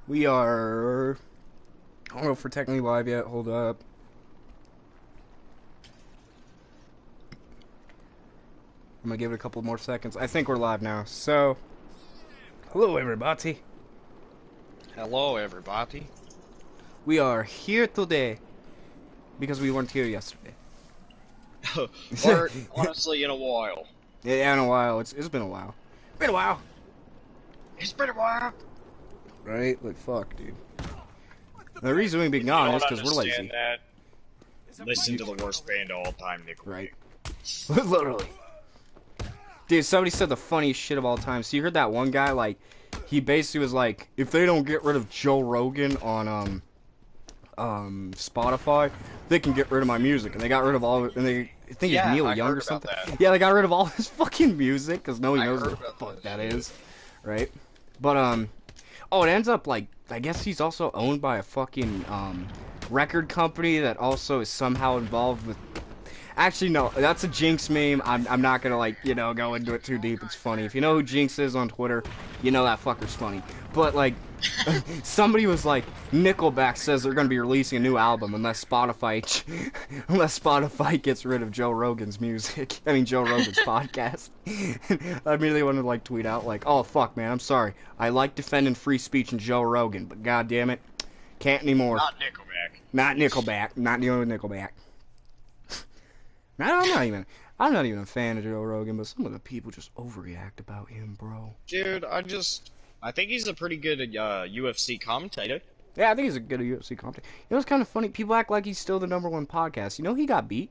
We are... I don't know if we're technically live yet. Hold up. I'm gonna give it a couple more seconds. I think we're live now. So, hello everybody. Hello everybody. We are here today because we weren't here yesterday. Or honestly, in a while. Yeah, in a while. It's been a while. Been a while. It's been a while. Right? Like fuck, dude. The reason we've been gone is because we're lazy. That. Listen to the worst band of all time, Nick. Right. Literally. Dude, somebody said the funniest shit of all time. So you heard that one guy, like, he basically was like, if they don't get rid of Joe Rogan on Spotify, they can get rid of my music. And they got rid of all of it, and they I think he's Neil Young or something. Yeah, they got rid of all his fucking music because nobody knows what the fuck that is, right? But oh, it ends up like, I guess he's also owned by a fucking record company that also is somehow involved with. Actually, no, that's a Jinx meme. I'm not gonna, like, you know, go into it too deep. It's funny. If you know who Jinx is on Twitter, you know that fucker's funny. But, like, somebody was like, Nickelback says they're gonna be releasing a new album unless Spotify gets rid of Joe Rogan's music. I mean, Joe Rogan's podcast. I immediately wanted to, like, tweet out, like, oh, fuck, man, I'm sorry. I like defending free speech and Joe Rogan, but goddamn it, can't anymore. Not Nickelback. Not Nickelback. Not dealing with Nickelback. I'm not even a fan of Joe Rogan, but some of the people just overreact about him, bro. Dude, I think he's a pretty good UFC commentator. Yeah, I think he's a good UFC commentator. You know, it's kind of funny. People act like he's still the #1 podcast. You know, he got beat.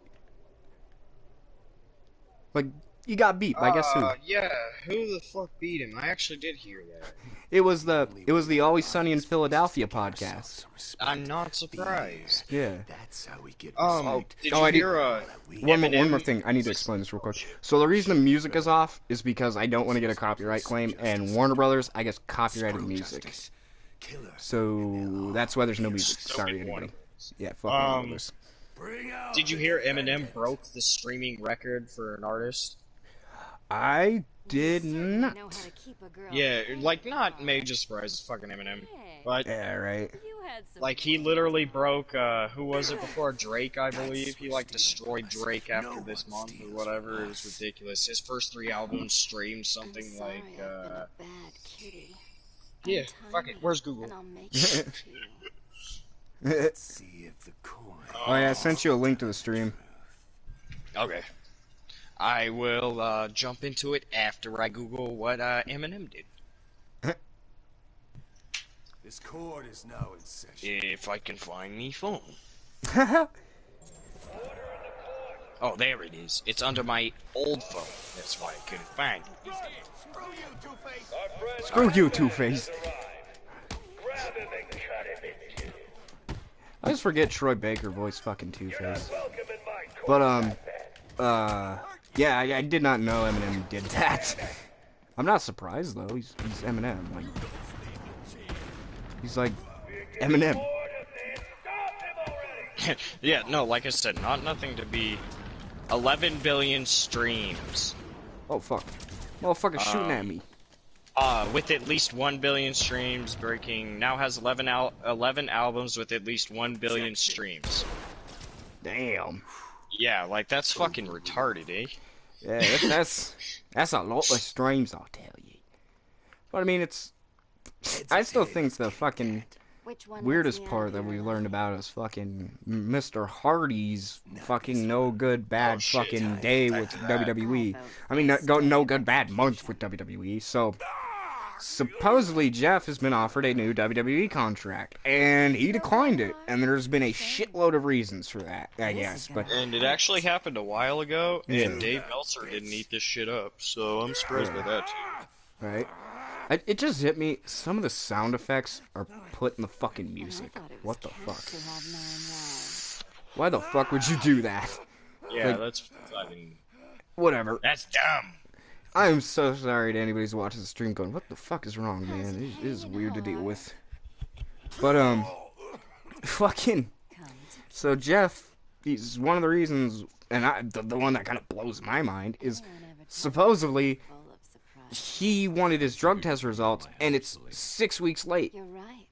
Like, he got beat by guess who? Yeah, who the fuck beat him? I actually did hear that. It was the Always Sunny in Philadelphia podcast. I'm not surprised. Yeah. That's how we get did you hear one more thing. I need to explain this real quick. So the reason the music is off is because I don't want to get a copyright claim, and Warner Brothers, I guess, copyrighted music. So that's why there's no music. Sorry, anybody. Yeah, fuck Warner Brothers. Did you hear Eminem broke the streaming record for an artist? I did not. Yeah, like, not major surprise, it's fucking Eminem. But, yeah, right. Like, he literally broke, who was it before? Drake, I believe. He, like, destroyed Drake after this month or whatever. It was ridiculous. His first 3 albums streamed something like, yeah, fuck it. Where's Google? Let's see if the coin. Oh, yeah, I sent you a link to the stream. Okay. I will jump into it after I Google what Eminem did. This cord is now in session. If I can find me phone. Oh, there it is. It's under my old phone. That's why I couldn't find it. Screw you, Two-Face. I just forget Troy Baker voiced fucking Two-Face. But, yeah, I did not know Eminem did that. I'm not surprised, though. He's Eminem. Like, he's like Eminem. Yeah, no, like I said, nothing to be 11 billion streams. Oh, fuck. Motherfucker's shooting at me. With at least 1 billion streams, now has 11 albums with at least 1 billion streams. Damn. Yeah, like, that's fucking retarded, eh? Yeah, that's a lot of streams, I'll tell you. But I mean, I still think the fucking weirdest part that we learned about is fucking Mr. Hardy's fucking no good bad fucking day with WWE. I mean, no good bad month with WWE. So supposedly Jeff has been offered a new WWE contract, and he declined it. And there's been a shitload of reasons for that, I guess. And it actually happened a while ago, and Dave Meltzer didn't eat this shit up, so I'm surprised by that too. Right? It just hit me. Some of the sound effects are put in the fucking music. What the fuck? Why the fuck would you do that? Yeah, like, that's fucking... Whatever. That's dumb. I am so sorry to anybody who's watching the stream going, what the fuck is wrong, man? It is weird to deal with. But, fucking... So, Jeff, he's one of the reasons, and the one that kind of blows my mind, is supposedly he wanted his drug test results, and it's 6 weeks late. You're right.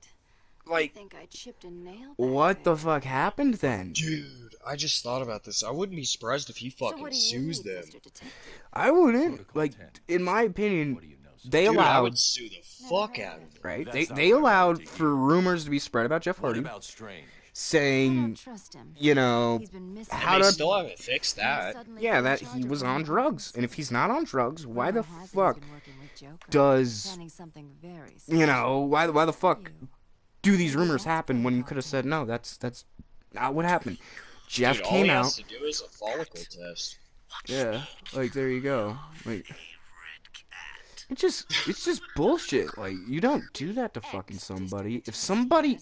Like, I think I chipped a nail what the fuck happened then? Dude, I just thought about this. I wouldn't be surprised if he fucking sues them. I wouldn't. Like, in my opinion, they Dude, allowed. I would sue the fuck out of them. Right? They allowed for rumors to be spread about Jeff Hardy, saying, you know, how they to. still haven't fixed that. Yeah, that he was on drugs, and if he's not on drugs, why the fuck does, you know, why the fuck do these rumors happen when you could have said no? That's not what happened. Jeff Dude, came all he out. has to do is a follicle test. Yeah, like there you go. Like it's just bullshit. Like you don't do that to fucking somebody. If somebody,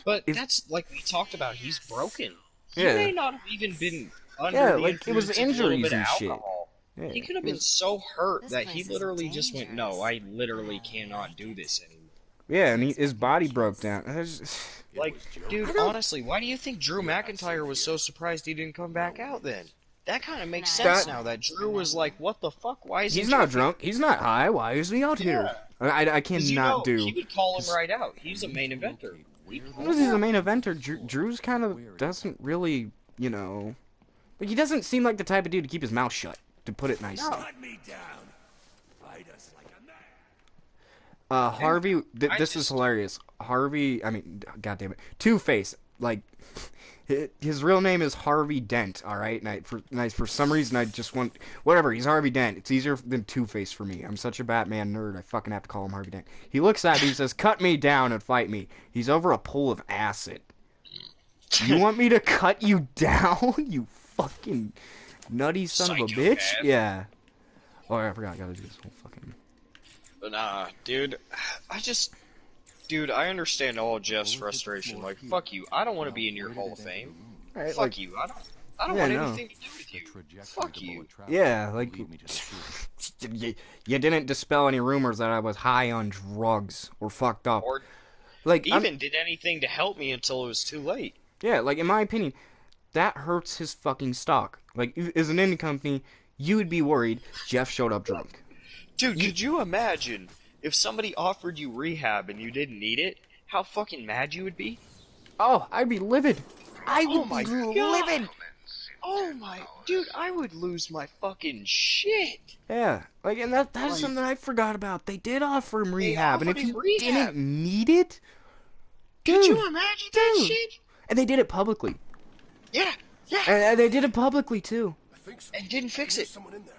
but that's like we talked about. He's broken. He yeah, may not have even been under the like it was influence of a little injuries bit of and shit. alcohol. Yeah, He could have been so hurt that he literally just went, "No, I literally cannot do this anymore." Yeah, and his body broke down. Like, dude, honestly, why do you think Drew McIntyre was so surprised he didn't come back out then? That kind of makes sense now. That Drew was like, "What the fuck? Why is he?" He's not drunk. He's not high. Why is he out here? I cannot do. He would call him right out. He's a main eventer. He's a main eventer. Drew's kind of doesn't really, you know, like he doesn't seem like the type of dude to keep his mouth shut. To put it nicely. Harvey, this is hilarious. Harvey, I mean, goddamn it, Two-Face. Like, his real name is Harvey Dent. All right, and for some reason I just want whatever. He's Harvey Dent. It's easier than Two-Face for me. I'm such a Batman nerd. I fucking have to call him Harvey Dent. He looks at me. He says, "Cut me down and fight me." He's over a pool of acid. You want me to cut you down? You fucking nutty son of a bitch. Yeah. Oh, I forgot. I gotta do this whole fucking. But nah, dude, I understand all of Jeff's frustration. Like, fuck you. I don't want to be in your Hall of Fame. Right, fuck like, you. I don't want anything to do with you. Fuck you. Yeah, like you didn't dispel any rumors that I was high on drugs or fucked up. Or like even did anything to help me until it was too late. Yeah, like in my opinion, that hurts his fucking stock. Like as an indie company, you would be worried Jeff showed up drunk. Dude, could you imagine if somebody offered you rehab and you didn't need it? How fucking mad you would be? Oh, I'd be livid. I would be livid. Oh my, dude, I would lose my fucking shit. Yeah, like, and that's something I forgot about. They did offer him rehab, and if you didn't need it, dude, could you imagine that shit? And they did it publicly. Yeah, yeah. And they did it publicly too. And didn't fix it. Someone in there.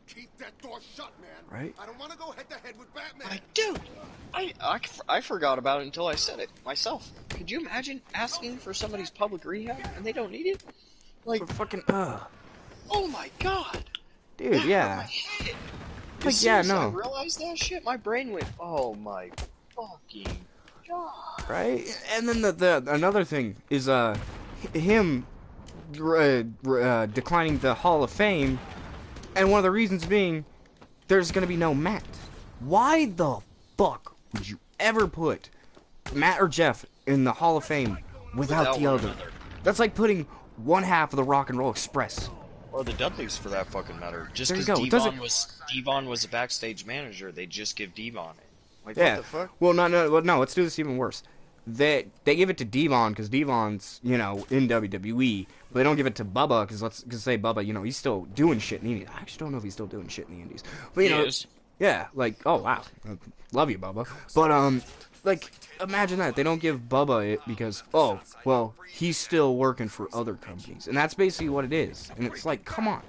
Keep that door shut, man. Right? I don't want to go head to head with Batman. Dude, I forgot about it until I said it myself. Could you imagine asking for somebody's public rehab and they don't need it? Like, for fucking oh my god. Dude, yeah. Like, yeah, no. I realized that shit, my brain went, oh my fucking god. Right? And then the another thing is him declining the Hall of Fame, and one of the reasons being there's gonna be no Matt. Why the fuck would you ever put Matt or Jeff in the Hall of Fame without the other? That's like putting one half of the Rock and Roll Express. Or the Dudleys, for that fucking matter. Just because Devon was a backstage manager, they just give Devon it. Like, yeah. What the fuck? Well, no, let's do this even worse. They give it to Devon because Devon's, you know, in WWE, but they don't give it to Bubba because let's say Bubba, you know, he's still doing shit in the Indies. I actually don't know if he's still doing shit in the Indies, but you know, yeah, like, oh wow, love you, Bubba, but like, imagine that they don't give Bubba it because, oh, well, he's still working for other companies, and that's basically what it is, and it's like, come on.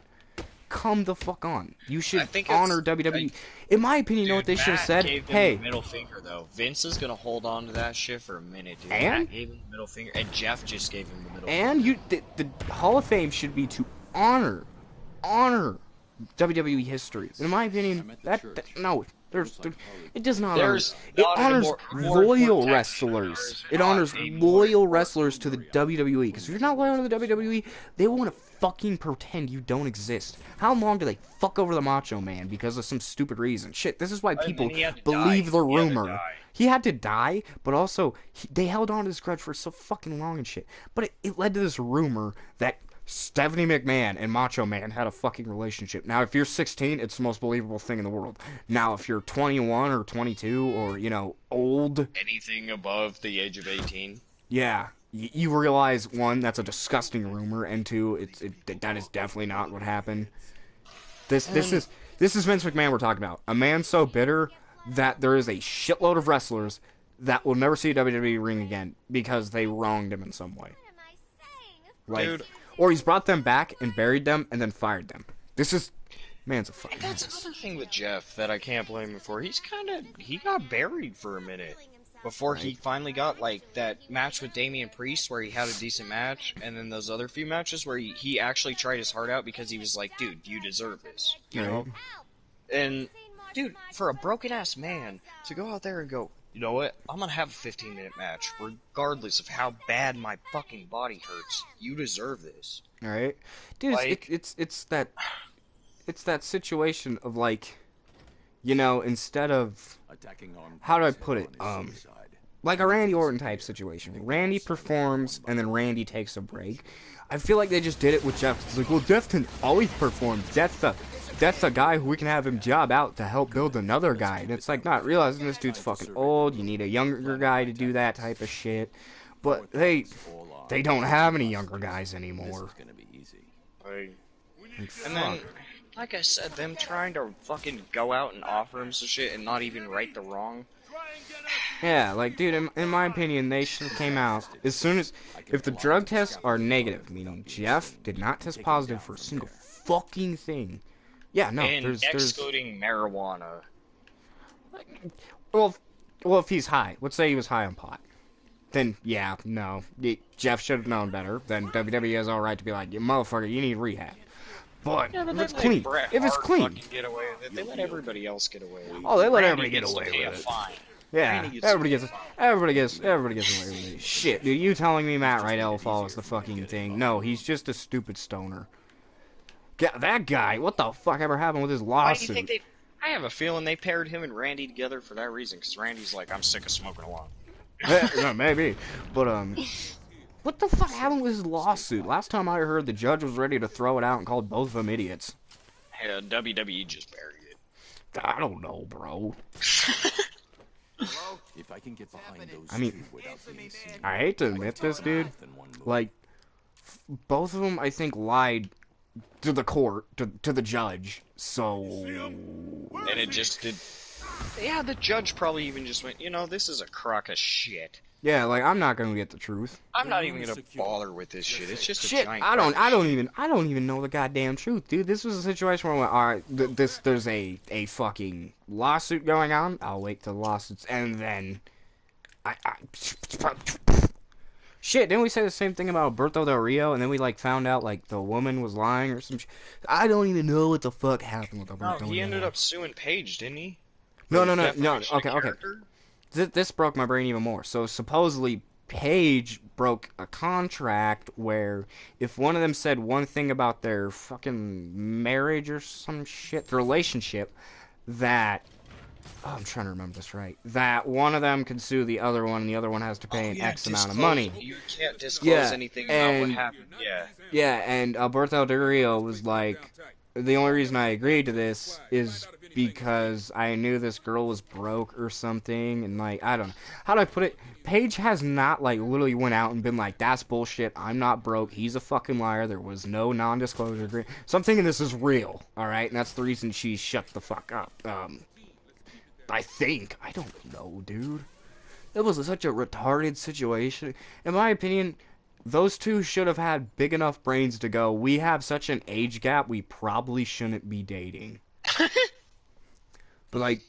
Come the fuck on. You should honor WWE. In my opinion, you know what they should have said? Hey. The middle finger, though. Vince is going to hold on to that shit for a minute, dude. And? Matt gave him the middle finger, and Jeff just gave him the middle and finger. And the Hall of Fame should be to honor WWE history. In my opinion, no. It does not honor. It honors loyal wrestlers. It honors loyal wrestlers to the WWE. Because if you're not loyal to the WWE, they want to fucking pretend you don't exist. How long do they fuck over the Macho Man because of some stupid reason? Shit, this is why people believe the rumor. He had to die, but also they held on to this grudge for so fucking long and shit. But it led to this rumor that Stephanie McMahon and Macho Man had a fucking relationship. Now, if you're 16, it's the most believable thing in the world. Now, if you're 21 or 22 or, you know, old... Anything above the age of 18? Yeah. You realize, one, that's a disgusting rumor, and two, that is definitely not what happened. This is Vince McMahon we're talking about. A man so bitter that there is a shitload of wrestlers that will never see a WWE ring again because they wronged him in some way. Like, dude. Or he's brought them back and buried them and then fired them. Man's a fucking That's another thing with Jeff that I can't blame him for. He got buried for a minute. Before he finally got, like, that match with Damian Priest where he had a decent match, and then those other few matches where he actually tried his heart out because he was like, dude, you deserve this, you know? And, dude, for a broken-ass man to go out there and go, you know what, I'm gonna have a 15-minute match, regardless of how bad my fucking body hurts. You deserve this. Alright? Dude, like, it's that situation of, like, you know, instead of... How do I put it? Like a Randy Orton type situation. Randy performs, and then Randy takes a break. I feel like they just did it with Jeff. It's like, well, Jeff can always perform. That's the guy who we can have him job out to help build another guy. And it's like, not realizing this dude's fucking old. You need a younger guy to do that type of shit. But they don't have any younger guys anymore. And then, like I said, them trying to fucking go out and offer him some shit and not even right the wrong. Yeah, like, dude, in my opinion, they should have came out as soon as... If the drug tests are negative, meaning Jeff did not test positive for a single fucking thing. Yeah, no, and there's... excluding marijuana. Well, if he's high, let's say he was high on pot. Then, yeah, no. Jeff should have known better. Then WWE has all right to be like, you motherfucker, you need rehab. But yeah, if it's clean, get away with it. They let everybody else get away with it. Oh, they let everybody get away with it. Fine. Yeah, everybody gets away with it. Shit, dude, you telling me Matt Rydell follows the fucking thing? No, he's just a stupid stoner. Yeah, that guy, what the fuck ever happened with his lawsuit? Why do you think I have a feeling they paired him and Randy together for that reason, because Randy's like, I'm sick of smoking a lot. Yeah, maybe, but what the fuck happened with his lawsuit? Last time I heard, the judge was ready to throw it out and called both of them idiots. Yeah, WWE just buried it. I don't know, bro. If I can get behind those I mean, I hate to admit this, dude. Like, both of them, I think, lied to the court, to the judge. So, and it just did. Yeah, the judge probably even just went, you know, this is a crock of shit. Yeah, like, I'm not gonna get the truth. I'm not even gonna bother with this shit. It's just a shit. giant. I don't even know the goddamn truth, dude. This was a situation where I went, all right, there's a fucking lawsuit going on. I'll wait till the lawsuits, and then shit. Didn't we say the same thing about Alberto Del Rio, and then we like found out like the woman was lying or some? I don't even know what the fuck happened with Alberto. No, he ended up suing Paige, didn't he? No. Okay. This broke my brain even more. So supposedly Paige broke a contract where if one of them said one thing about their fucking marriage or some shit, the relationship, that I'm trying to remember this right, that one of them can sue the other one and the other one has to pay an X amount of money. You can't disclose anything about what happened. Yeah, and Alberto Del Rio was like, the only reason I agreed to this is because I knew this girl was broke or something, and like, I don't know. How do I put it? Paige has not, like, literally went out and been like, that's bullshit, I'm not broke, he's a fucking liar, there was no non-disclosure agreement. So I'm thinking this is real, alright? And that's the reason she shut the fuck up. I think. I don't know, dude. It was such a retarded situation. In my opinion, those two should have had big enough brains to go, we have such an age gap, we probably shouldn't be dating. But, like,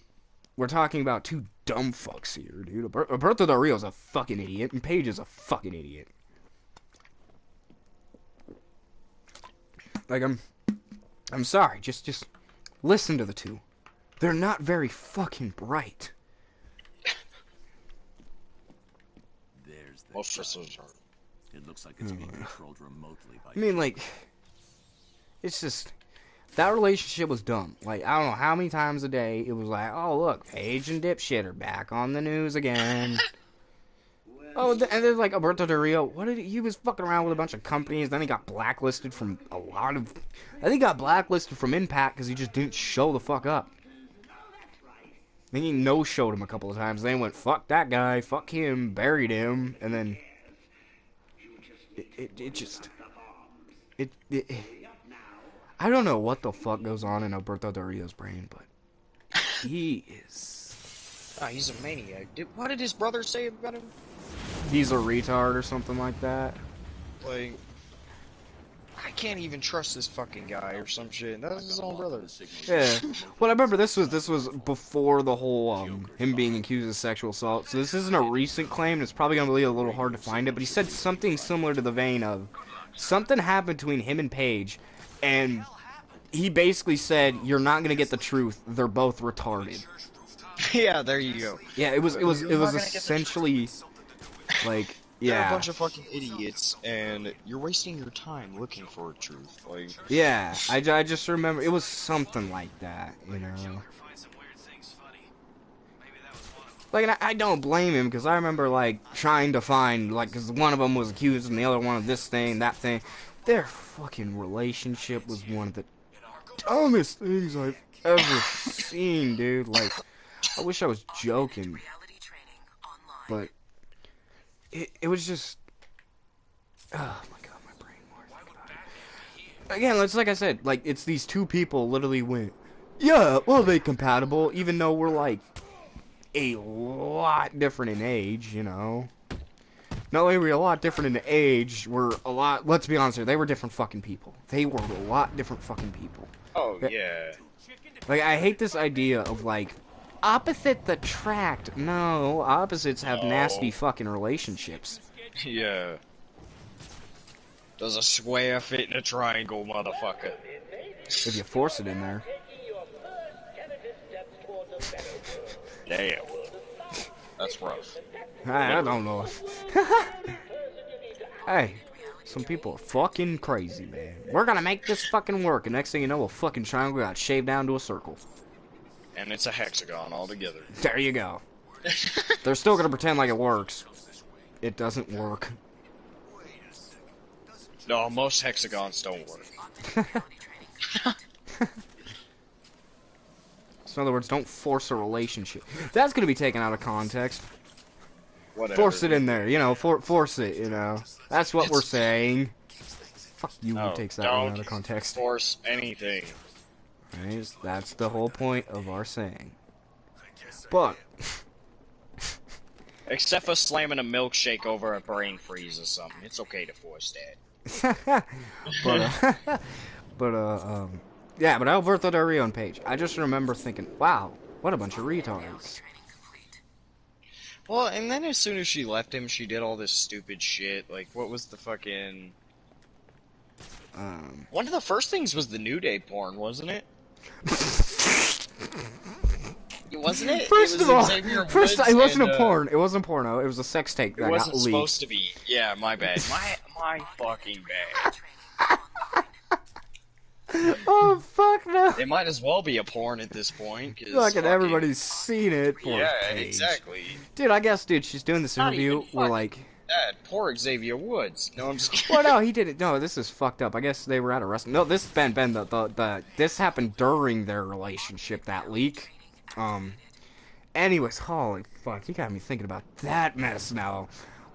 we're talking about two dumb fucks here, dude. Alberto Del Rio's a fucking idiot, and Paige is a fucking idiot. Like, I'm sorry, just listen to the two. They're not very fucking bright. There's the Most wrestlers are. It looks like it's being controlled remotely by... I mean, like, it's just... That relationship was dumb. Like, I don't know how many times a day it was like, oh, look, Paige and Dipshit are back on the news again. Oh, and there's like Alberto Del Rio. What did he was fucking around with a bunch of companies. Then he got blacklisted from a lot of. I think he got blacklisted from Impact because he just didn't show the fuck up. Then he no-showed him a couple of times. Then he went, fuck that guy, fuck him, buried him, and then it just I don't know what the fuck goes on in Alberto Del Rio's brain, but he is. Oh, he's a maniac. What did his brother say about him? He's a retard or something like that. Like, I can't even trust this fucking guy or some shit. That was his own brother. Yeah. Well, I remember this was before the whole him being accused of sexual assault. So this isn't a recent claim. It's probably gonna be a little hard to find it. But he said something similar to the vein of something happened between him and Paige, and he basically said, "You're not gonna get the truth. They're both retarded." Yeah, there you go. Yeah, it was essentially like, yeah. They're a bunch of fucking idiots, and you're wasting your time looking for truth. Like, yeah, I just remember it was something like that, you know. Like, and I don't blame him, because I remember, like, trying to find, like, because one of them was accused and the other one of this thing, that thing. Their fucking relationship was one of the dumbest things I've ever seen, dude. Like, I wish I was joking, but it was just, oh my god, my brain works. Again, it's like I said, like, it's these two people literally went, yeah, well, they compatible, even though we're like a lot different in age, you know. Not only were we a lot different in age, we're a lot, let's be honest here, they were different fucking people. They were a lot different fucking people. oh yeah. Like, I hate this idea of, like, opposites attract. No, opposites have nasty fucking relationships. Yeah. Does a square fit in a triangle, motherfucker? If you force it in there. Damn. That's rough. I don't know. Hey, some people are fucking crazy, man. We're gonna make this fucking work, and next thing you know, a fucking triangle got shaved down to a circle. And it's a hexagon altogether. There you go. They're still gonna pretend like it works. It doesn't work. No, most hexagons don't work. So in other words, don't force a relationship. That's gonna be taken out of context. Whatever. Force it in there, you know. Force it, you know. That's what we're saying. Fuck you, who takes that one out of context. Force anything. Right? That's the whole point of our saying. But except for slamming a milkshake over a brain freeze or something, it's okay to force that. yeah, but Alberto Del Rio and Paige. I just remember thinking, wow, what a bunch of retards. Well, and then as soon as she left him, she did all this stupid shit. Like, what was the fucking... one of the first things was the New Day porn, wasn't it? Wasn't it? First of all, it wasn't a porn. It wasn't porno. It was a sex tape that got leaked. It wasn't supposed to be. Yeah, my bad. My fucking bad. Oh, fuck no. It might as well be a porn at this point. Like, everybody's seen it. Yeah, exactly. Dude, I guess, she's doing this interview where, like... That poor Xavier Woods. No, I'm just kidding. Well, no, he didn't. No, this is fucked up. I guess they were at a wrestling... No, this, Ben, this happened during their relationship, that leak. Anyways, holy fuck, you got me thinking about that mess now.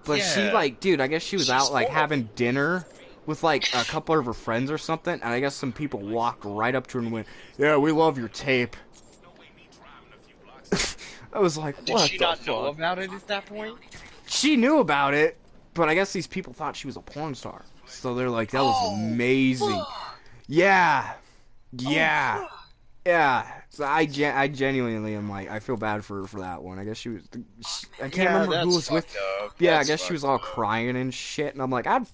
But yeah. she, like, dude, I guess she was out, like, having dinner with, like, a couple of her friends or something, and I guess some people walked right up to her and went, yeah, we love your tape. I was like, what the fuck? Did she not know about it at that point? She knew about it, but I guess these people thought she was a porn star. So they're like, that was amazing. Yeah. Yeah. Yeah. So I genuinely am like, I feel bad for that one. I guess she was, I can't remember who was with. Yeah, I guess she was all crying and shit. And I'm like, I'd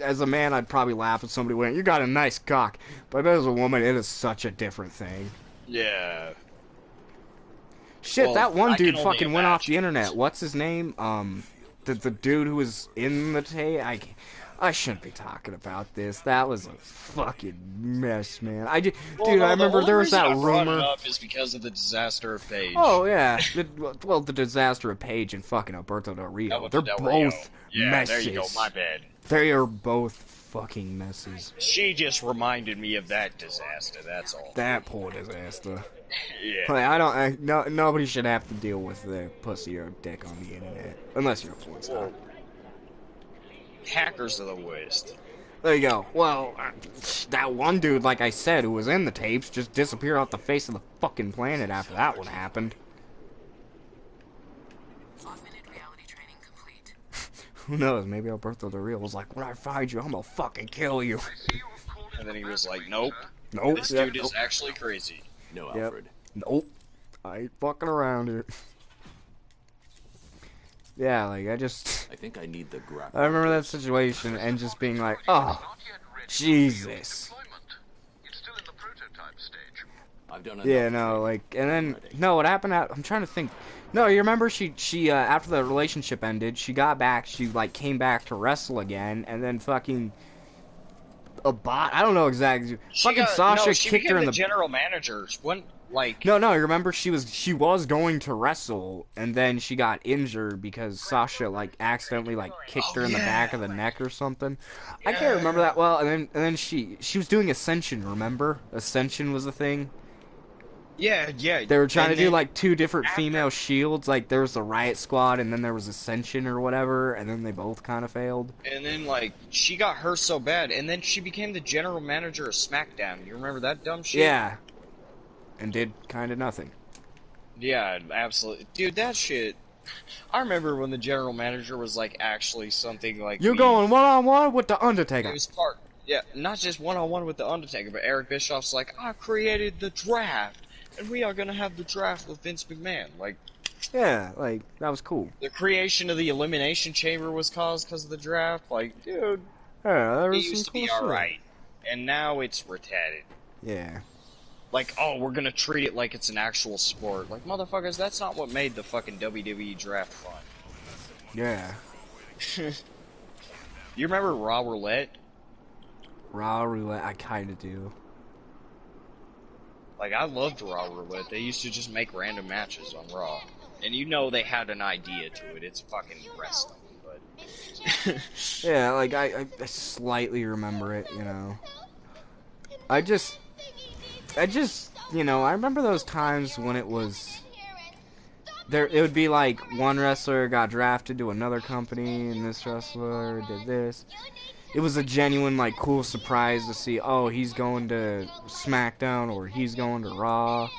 as a man, I'd probably laugh if somebody went, you got a nice cock. But I bet as a woman, it is such a different thing. Yeah. Shit, well, that one dude fucking went off the internet. What's his name? The dude who was in the tape. I shouldn't be talking about this. That was a fucking mess, man. I just, well, dude, no, I remember there was that rumor. rumor. The only reason I brought it up is because of the disaster of Paige. Oh yeah, well, the disaster of Paige and fucking Alberto Del Rio. They're both messes. There you go. My bad. They are both fucking messes. She just reminded me of that disaster. That's all. That poor disaster. Yeah. Like, nobody should have to deal with the pussy or dick on the internet unless you're a porn star. Hackers are the worst. There you go. Well, that one dude, like I said, who was in the tapes, just disappeared off the face of the fucking planet after that one happened. Augmented reality training complete. Who knows? Maybe Alberto Del Rio was like, when I find you, I'm gonna fucking kill you. And then he was like, nope. Nope. This dude is actually crazy. No, Alfred. Nope. I ain't fucking around here. Yeah, like, I think I need the grapple. I remember that situation and just being like, oh, Jesus. I've done Yeah, no, like, and then, no, what happened I'm trying to think. No, you remember she after the relationship ended, she got back, she, like, came back to wrestle again, and then fucking a bot, I don't know exactly. Sasha kicked her in the general manager. When, like, No, you remember she was going to wrestle, and then she got injured because Sasha, like, accidentally, like, kicked her in the back of the neck or something. I can't remember that well, and then she was doing Ascension, remember? Ascension was a thing. Yeah. They were trying to do, like, two different female shields, like, there was the Riot Squad, and then there was Ascension or whatever, and then they both kind of failed. And then, like, she got hurt so bad, and then she became the general manager of SmackDown. You remember that dumb shit? Yeah. And did kind of nothing. Yeah, absolutely. Dude, that shit... I remember when the general manager was, like, actually something like... You're going one-on-one with The Undertaker. It was part... Yeah, not just one-on-one with The Undertaker, but Eric Bischoff's like, I created the draft, and we are gonna have the draft with Vince McMahon. Like... Yeah, like, that was cool. The creation of the Elimination Chamber was caused because of the draft. Like, dude... Yeah, that was it used to cool be shit. alright. And now it's retarded. Yeah. Like, oh, we're gonna treat it like it's an actual sport. Like, motherfuckers, that's not what made the fucking WWE draft fun. Yeah. You remember Raw Roulette? Raw Roulette, I kinda do. Like, I loved Raw Roulette. They used to just make random matches on Raw. And you know they had an idea to it. It's fucking wrestling, but... Yeah, like, I slightly remember it, you know. I just, you know, I remember those times when it was... It would be like, one wrestler got drafted to another company, and this wrestler did this. It was a genuine, like, cool surprise to see, oh, he's going to SmackDown, or he's going to Raw.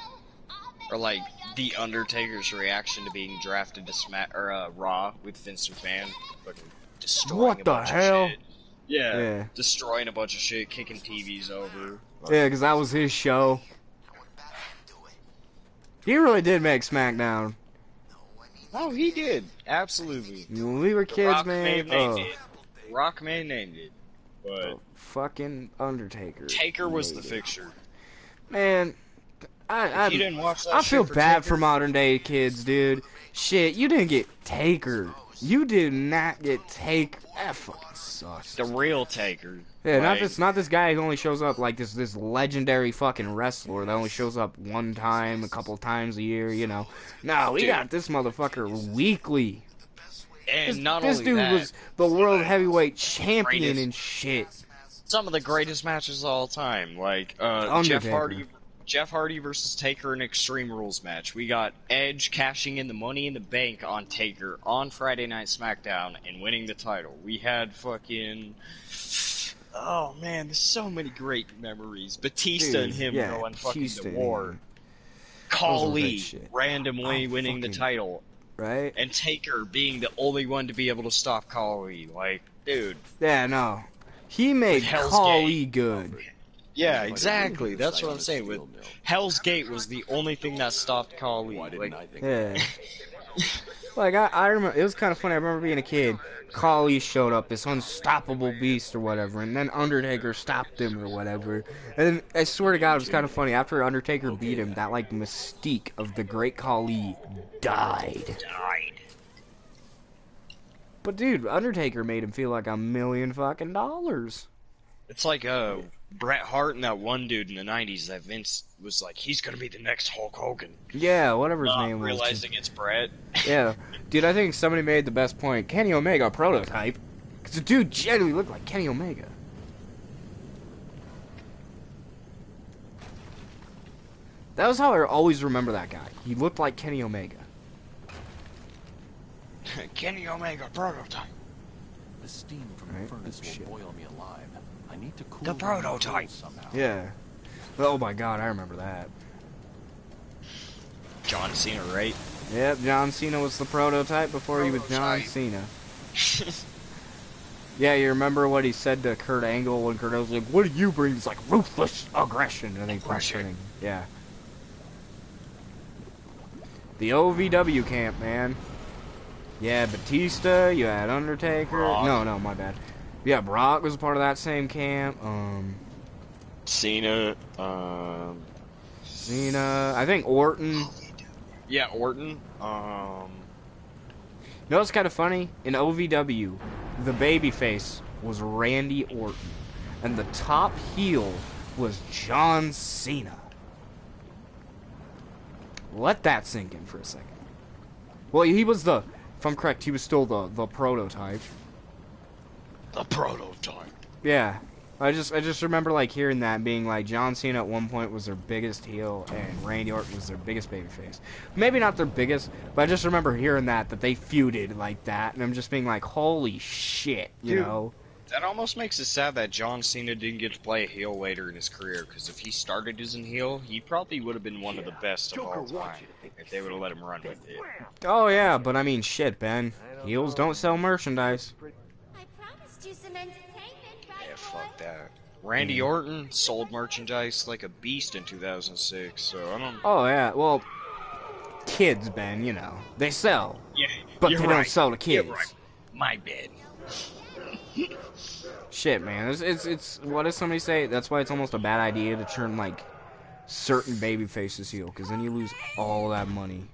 Or, like, The Undertaker's reaction to being drafted to Raw with Vince McMahon. Fucking destroying a bunch of shit. Yeah, destroying a bunch of shit, kicking TVs over. Yeah, because that was his show. He really did make SmackDown. Oh, he did. Absolutely. When we were kids, man. Rockman named it. But fucking Undertaker. Taker was the fixture. Man, you didn't watch that I feel bad Taker? for modern day kids, dude. Shit, you didn't get Taker. You did not get Taker. That fucking sucks. The real Taker. Yeah, like, not this guy who only shows up like this legendary fucking wrestler that only shows up one time, a couple times a year, you know. No, we got this motherfucker weekly. And this dude was the world heavyweight champion and shit. Some of the greatest matches of all time, like Jeff Hardy versus Taker in Extreme Rules match. We got Edge cashing in the Money in the Bank on Taker on Friday Night SmackDown and winning the title. We had fucking... Oh man, there's so many great memories. Batista and him going fucking to war. Khali randomly winning the title. Right? And Taker being the only one to be able to stop Khali. Like, dude. Yeah, no. He made Khali good. Yeah, exactly. That's what I'm saying. With Hell's Gate was the only thing that stopped Khali. Yeah. Like, I remember, it was kind of funny. I remember being a kid. Khali showed up, this unstoppable beast or whatever, and then Undertaker stopped him or whatever. And then, I swear to God, it was kind of funny. After Undertaker beat him, that, like, mystique of the great Khali died. But dude, Undertaker made him feel like $1 million fucking dollars. It's like Bret Hart and that one dude in the 90s that Vince was like, he's gonna be the next Hulk Hogan. Yeah, whatever his name was. Realizing it's Bret. Yeah. Dude, I think somebody made the best point. Kenny Omega prototype. Because the dude genuinely looked like Kenny Omega. That was how I always remember that guy. He looked like Kenny Omega. Kenny Omega prototype. The steam from the furnace will boil me alive. I need to cool The prototype somehow. Yeah. Oh my god, I remember that. John Cena, right? Yep, John Cena was the prototype before he was John Cena. Yeah, you remember what he said to Kurt Angle when Kurt was like, what do you bring? He's like, ruthless aggression. And then yeah. The OVW camp, man. Yeah, Batista, you had Undertaker. Brock. No, my bad. Yeah, Brock was a part of that same camp. Cena, Cena, I think Orton. Yeah, Orton. You know what's kind of funny? In OVW, the babyface was Randy Orton, and the top heel was John Cena. Let that sink in for a second. Well, he was the, if I'm correct, he was still the prototype. The prototype. Yeah. I just remember like hearing that, being like John Cena at one point was their biggest heel and Randy Orton was their biggest babyface. Maybe not their biggest, but I just remember hearing that they feuded like that, and I'm just being like, holy shit, you know? That almost makes it sad that John Cena didn't get to play a heel later in his career, because if he started as a heel, he probably would have been one of the best of all time if they would have let him run with it. Oh yeah, but I mean, shit, Ben. Heels don't sell merchandise. I promised you some entertainment, right, Yeah, fuck that. Randy Orton sold merchandise like a beast in 2006, so I don't... Oh yeah, well, kids, Ben, you know. They sell, Yeah, but you're they right. don't sell to kids. You're right. My bad. Shit, man. It's what does somebody say? That's why it's almost a bad idea to turn, like, certain baby faces heel, because then you lose all that money.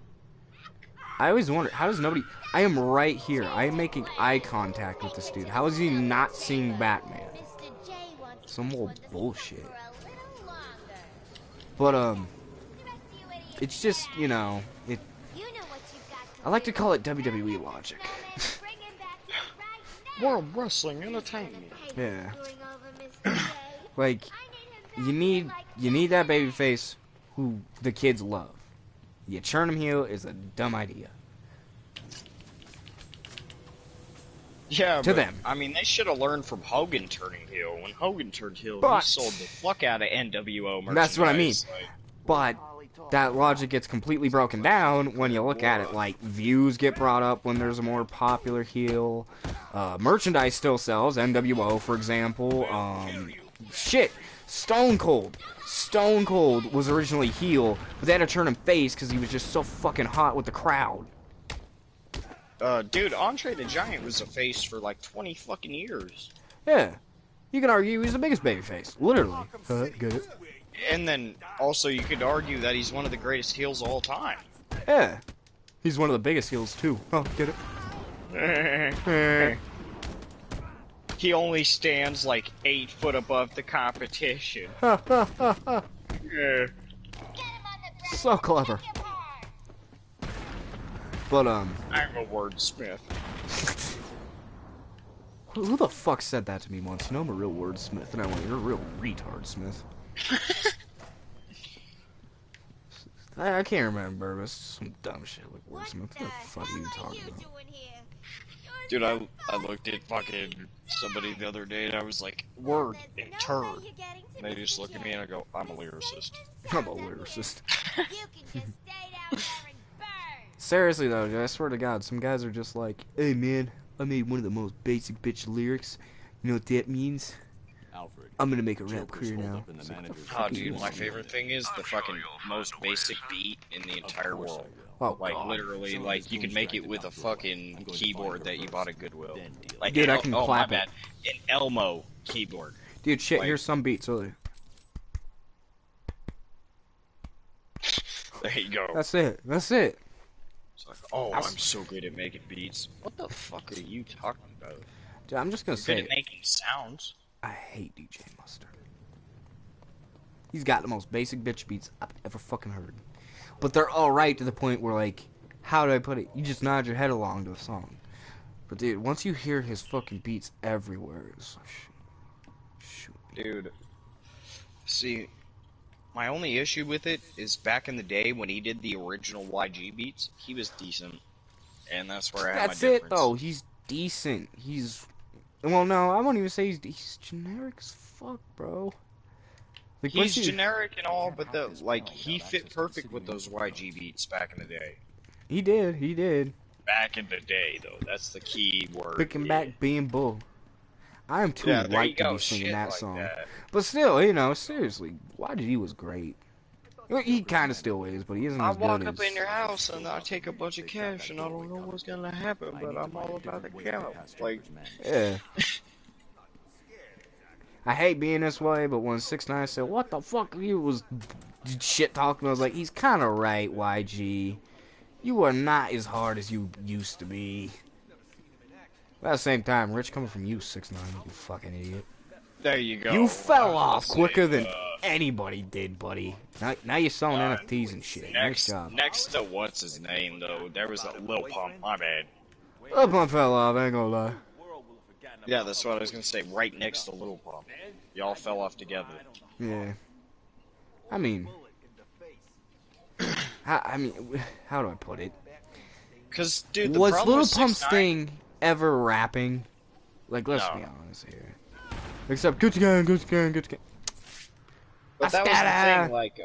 I always wonder, how does nobody... I am right here. I am making eye contact with this dude. How is he not seeing Batman? Mr. J wants Some this old one to stay bullshit. for a little longer. But, The rest of you idiots it's just, you know, you know what you've got to I like to do. call it WWE logic. Bring him back right now. World Wrestling Entertainment. Yeah. Screwing over Mr. J. Like, I need him back you need that babyface who the kids love. You turn him heel is a dumb idea. Yeah, To but, them. I mean, they should have learned from Hogan turning heel. When Hogan turned heel, But- he sold the fuck out of NWO merchandise. That's what I mean. Like, But that logic gets completely broken down when you look at it. Like, views get brought up when there's a more popular heel. Merchandise still sells. NWO, for example. Shit. Stone Cold. Stone Cold was originally heel, but they had to turn him face because he was just so fucking hot with the crowd. dude, Andre the Giant was a face for like 20 fucking years. Yeah. You can argue he's the biggest babyface. Literally. Get it? And then, also, you could argue that he's one of the greatest heels of all time. Yeah. He's one of the biggest heels, too. Oh, get it? He only stands like 8 foot above the competition. So clever. But, I'm a wordsmith. who the fuck said that to me once? You know I'm a real wordsmith, and I went, you're a real retard, Smith. I can't remember, but it's some dumb shit like wordsmith. What the fuck are you talking about? Dude, I looked at fucking somebody the other day and I was like, word and turd. And they just look at me and I go, I'm a lyricist. I'm a lyricist. You can just stay down there and burn. Seriously though, dude, I swear to God, some guys are just like, hey man, I made one of the most basic bitch lyrics. You know what that means? Alfred. I'm gonna make a rap Joker's career holed now. up in the manager's Oh, dude, my favorite thing is the fucking most basic beat in the entire world. Oh, Like, literally, like, you can make it with a fucking keyboard that you bought at Goodwill. Like, Dude, I can oh, clap my it. bad. An Elmo keyboard. dude, shit, like- here's some beats. So There you go. that's it. That's it. It's like, oh, I'm so good at making beats. What the fuck are you talking about? Dude, I'm just gonna You're say, good at making sounds. I hate DJ Mustard. He's got the most basic bitch beats I've ever fucking heard. But they're alright to the point where, like, how do I put it? You just nod your head along to the song. But, dude, once you hear his fucking beats everywhere, it's like, shoot. Dude, see, my only issue with it is back in the day when he did the original YG beats, he was decent. And that's where I had my difference. That's it, though. He's decent. He's... Well, no, I won't even say he's generic as fuck, bro. Like, he's generic and all, but he fit perfect with those YG beats back in the day. He did. Back in the day, though. That's the key word. Picking back being bull. I am too white to be singing that song. That. But still, you know, seriously, YG was great. He kind of still is, but he isn't as good as... I walk up in your house and I take a bunch of cash and I don't know what's gonna happen, but I'm all about the count. Like, yeah. I hate being this way, but when 6ix9ine said, "What the fuck?" he was shit talking. I was like, he's kind of right, YG. You are not as hard as you used to be. But at the same time, Rich, coming from you, 6ix9ine, you fucking idiot. There you go. You fell off quicker than anybody did, buddy. Now you're selling NFTs and shit. Nice job. Next to what's his name, though, there was a Lil Pump. My bad. Lil Pump fell off, I ain't gonna lie. Yeah, that's what I was gonna say. Right next to Lil Pump. Y'all fell off together. Yeah. I mean, how do I put it? Cause, dude, the was problem Lil with Pump's 6ix9ine... thing ever rapping? Like, let's No. be honest here. Except Gucci Gang. But that was the thing, like,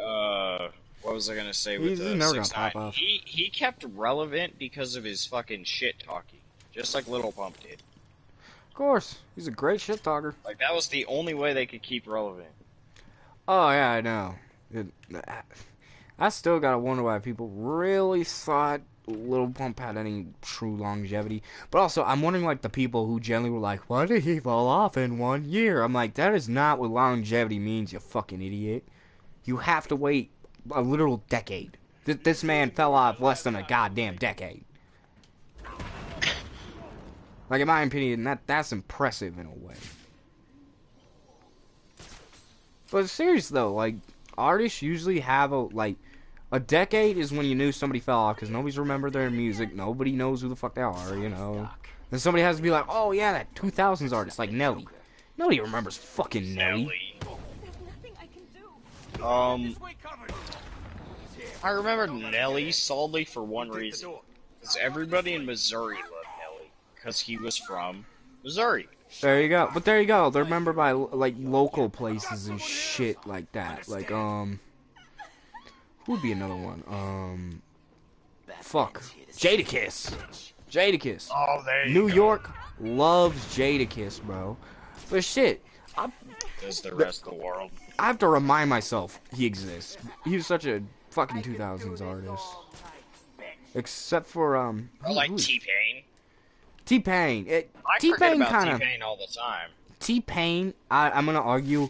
what was I gonna say with He's the never gonna 6ix9ine? pop off. He kept relevant because of his fucking shit talking. Just like Lil Pump did. Of course. He's a great shit talker. Like, that was the only way they could keep relevant. Oh, yeah, I know. I still gotta wonder why people really thought Lil Pump had any true longevity. But also, I'm wondering, like, the people who generally were like, why did he fall off in 1 year? I'm like, that is not what longevity means, you fucking idiot. You have to wait a literal decade. This man fell off less than a goddamn decade. Like, in my opinion, that's impressive in a way. But serious though, like, artists usually have a decade is when you knew somebody fell off because nobody's remembered their music. Nobody knows who the fuck they are, you know. And somebody has to be like, oh yeah, that 2000s artist, like Nelly. Nobody remembers fucking Nelly. I remember Nelly solely for one reason. Because everybody in Missouri loved Nelly. Because he was from Missouri. There you go. But there you go. They're remembered by, like, local places and shit like that. Like, who would be another one? Fuck. Jadakiss. Jadakiss. Oh, there you New go. York loves Jadakiss, bro. But shit. Does the rest of the world. I have to remind myself he exists. He was such a fucking 2000s artist. Except for, I like T-Pain. T-Pain. I forget about T-Pain all the time. T-Pain, I'm gonna argue,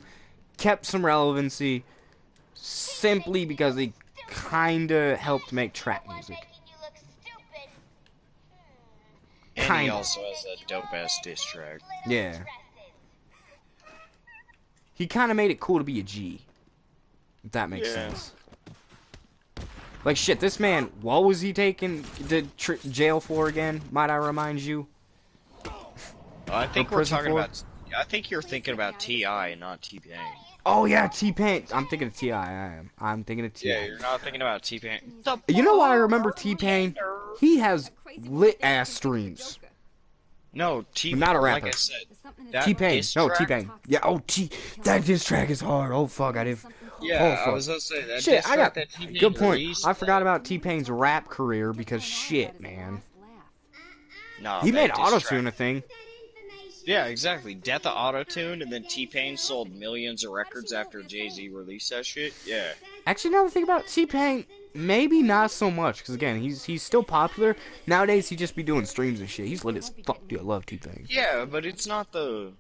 kept some relevancy simply because he kinda helped make trap music. And he also has a dope-ass diss track. Yeah. He kinda made it cool to be a G. If that makes sense. Like, shit, this man, what was he taken to jail for again? Might I remind you? I think we're talking about... I think you're thinking about T.I. and not T-Pain. Oh, yeah, T-Pain. I'm thinking of T.I. I'm thinking of T.I. Yeah, you're not thinking about T-Pain. You know why I remember T-Pain? He has lit-ass streams. No, T-Pain, not a rapper. like I said. T-Pain. No, T-Pain. Yeah, that diss track is hard. Oh, fuck, I did... Yeah, I was gonna say that. Shit, I got... That T-Pain Good point. released, I forgot about T-Pain's rap career because shit, man. No, He made diss auto-tune track. a thing. Yeah, exactly. Death of Auto-Tune, and then T-Pain sold millions of records after Jay-Z released that shit. Yeah. Actually, now that I think about it, T-Pain, maybe not so much, because again, he's still popular. Nowadays, he just be doing streams and shit. He's lit as fuck, dude. I love T-Pain. Yeah, but it's not the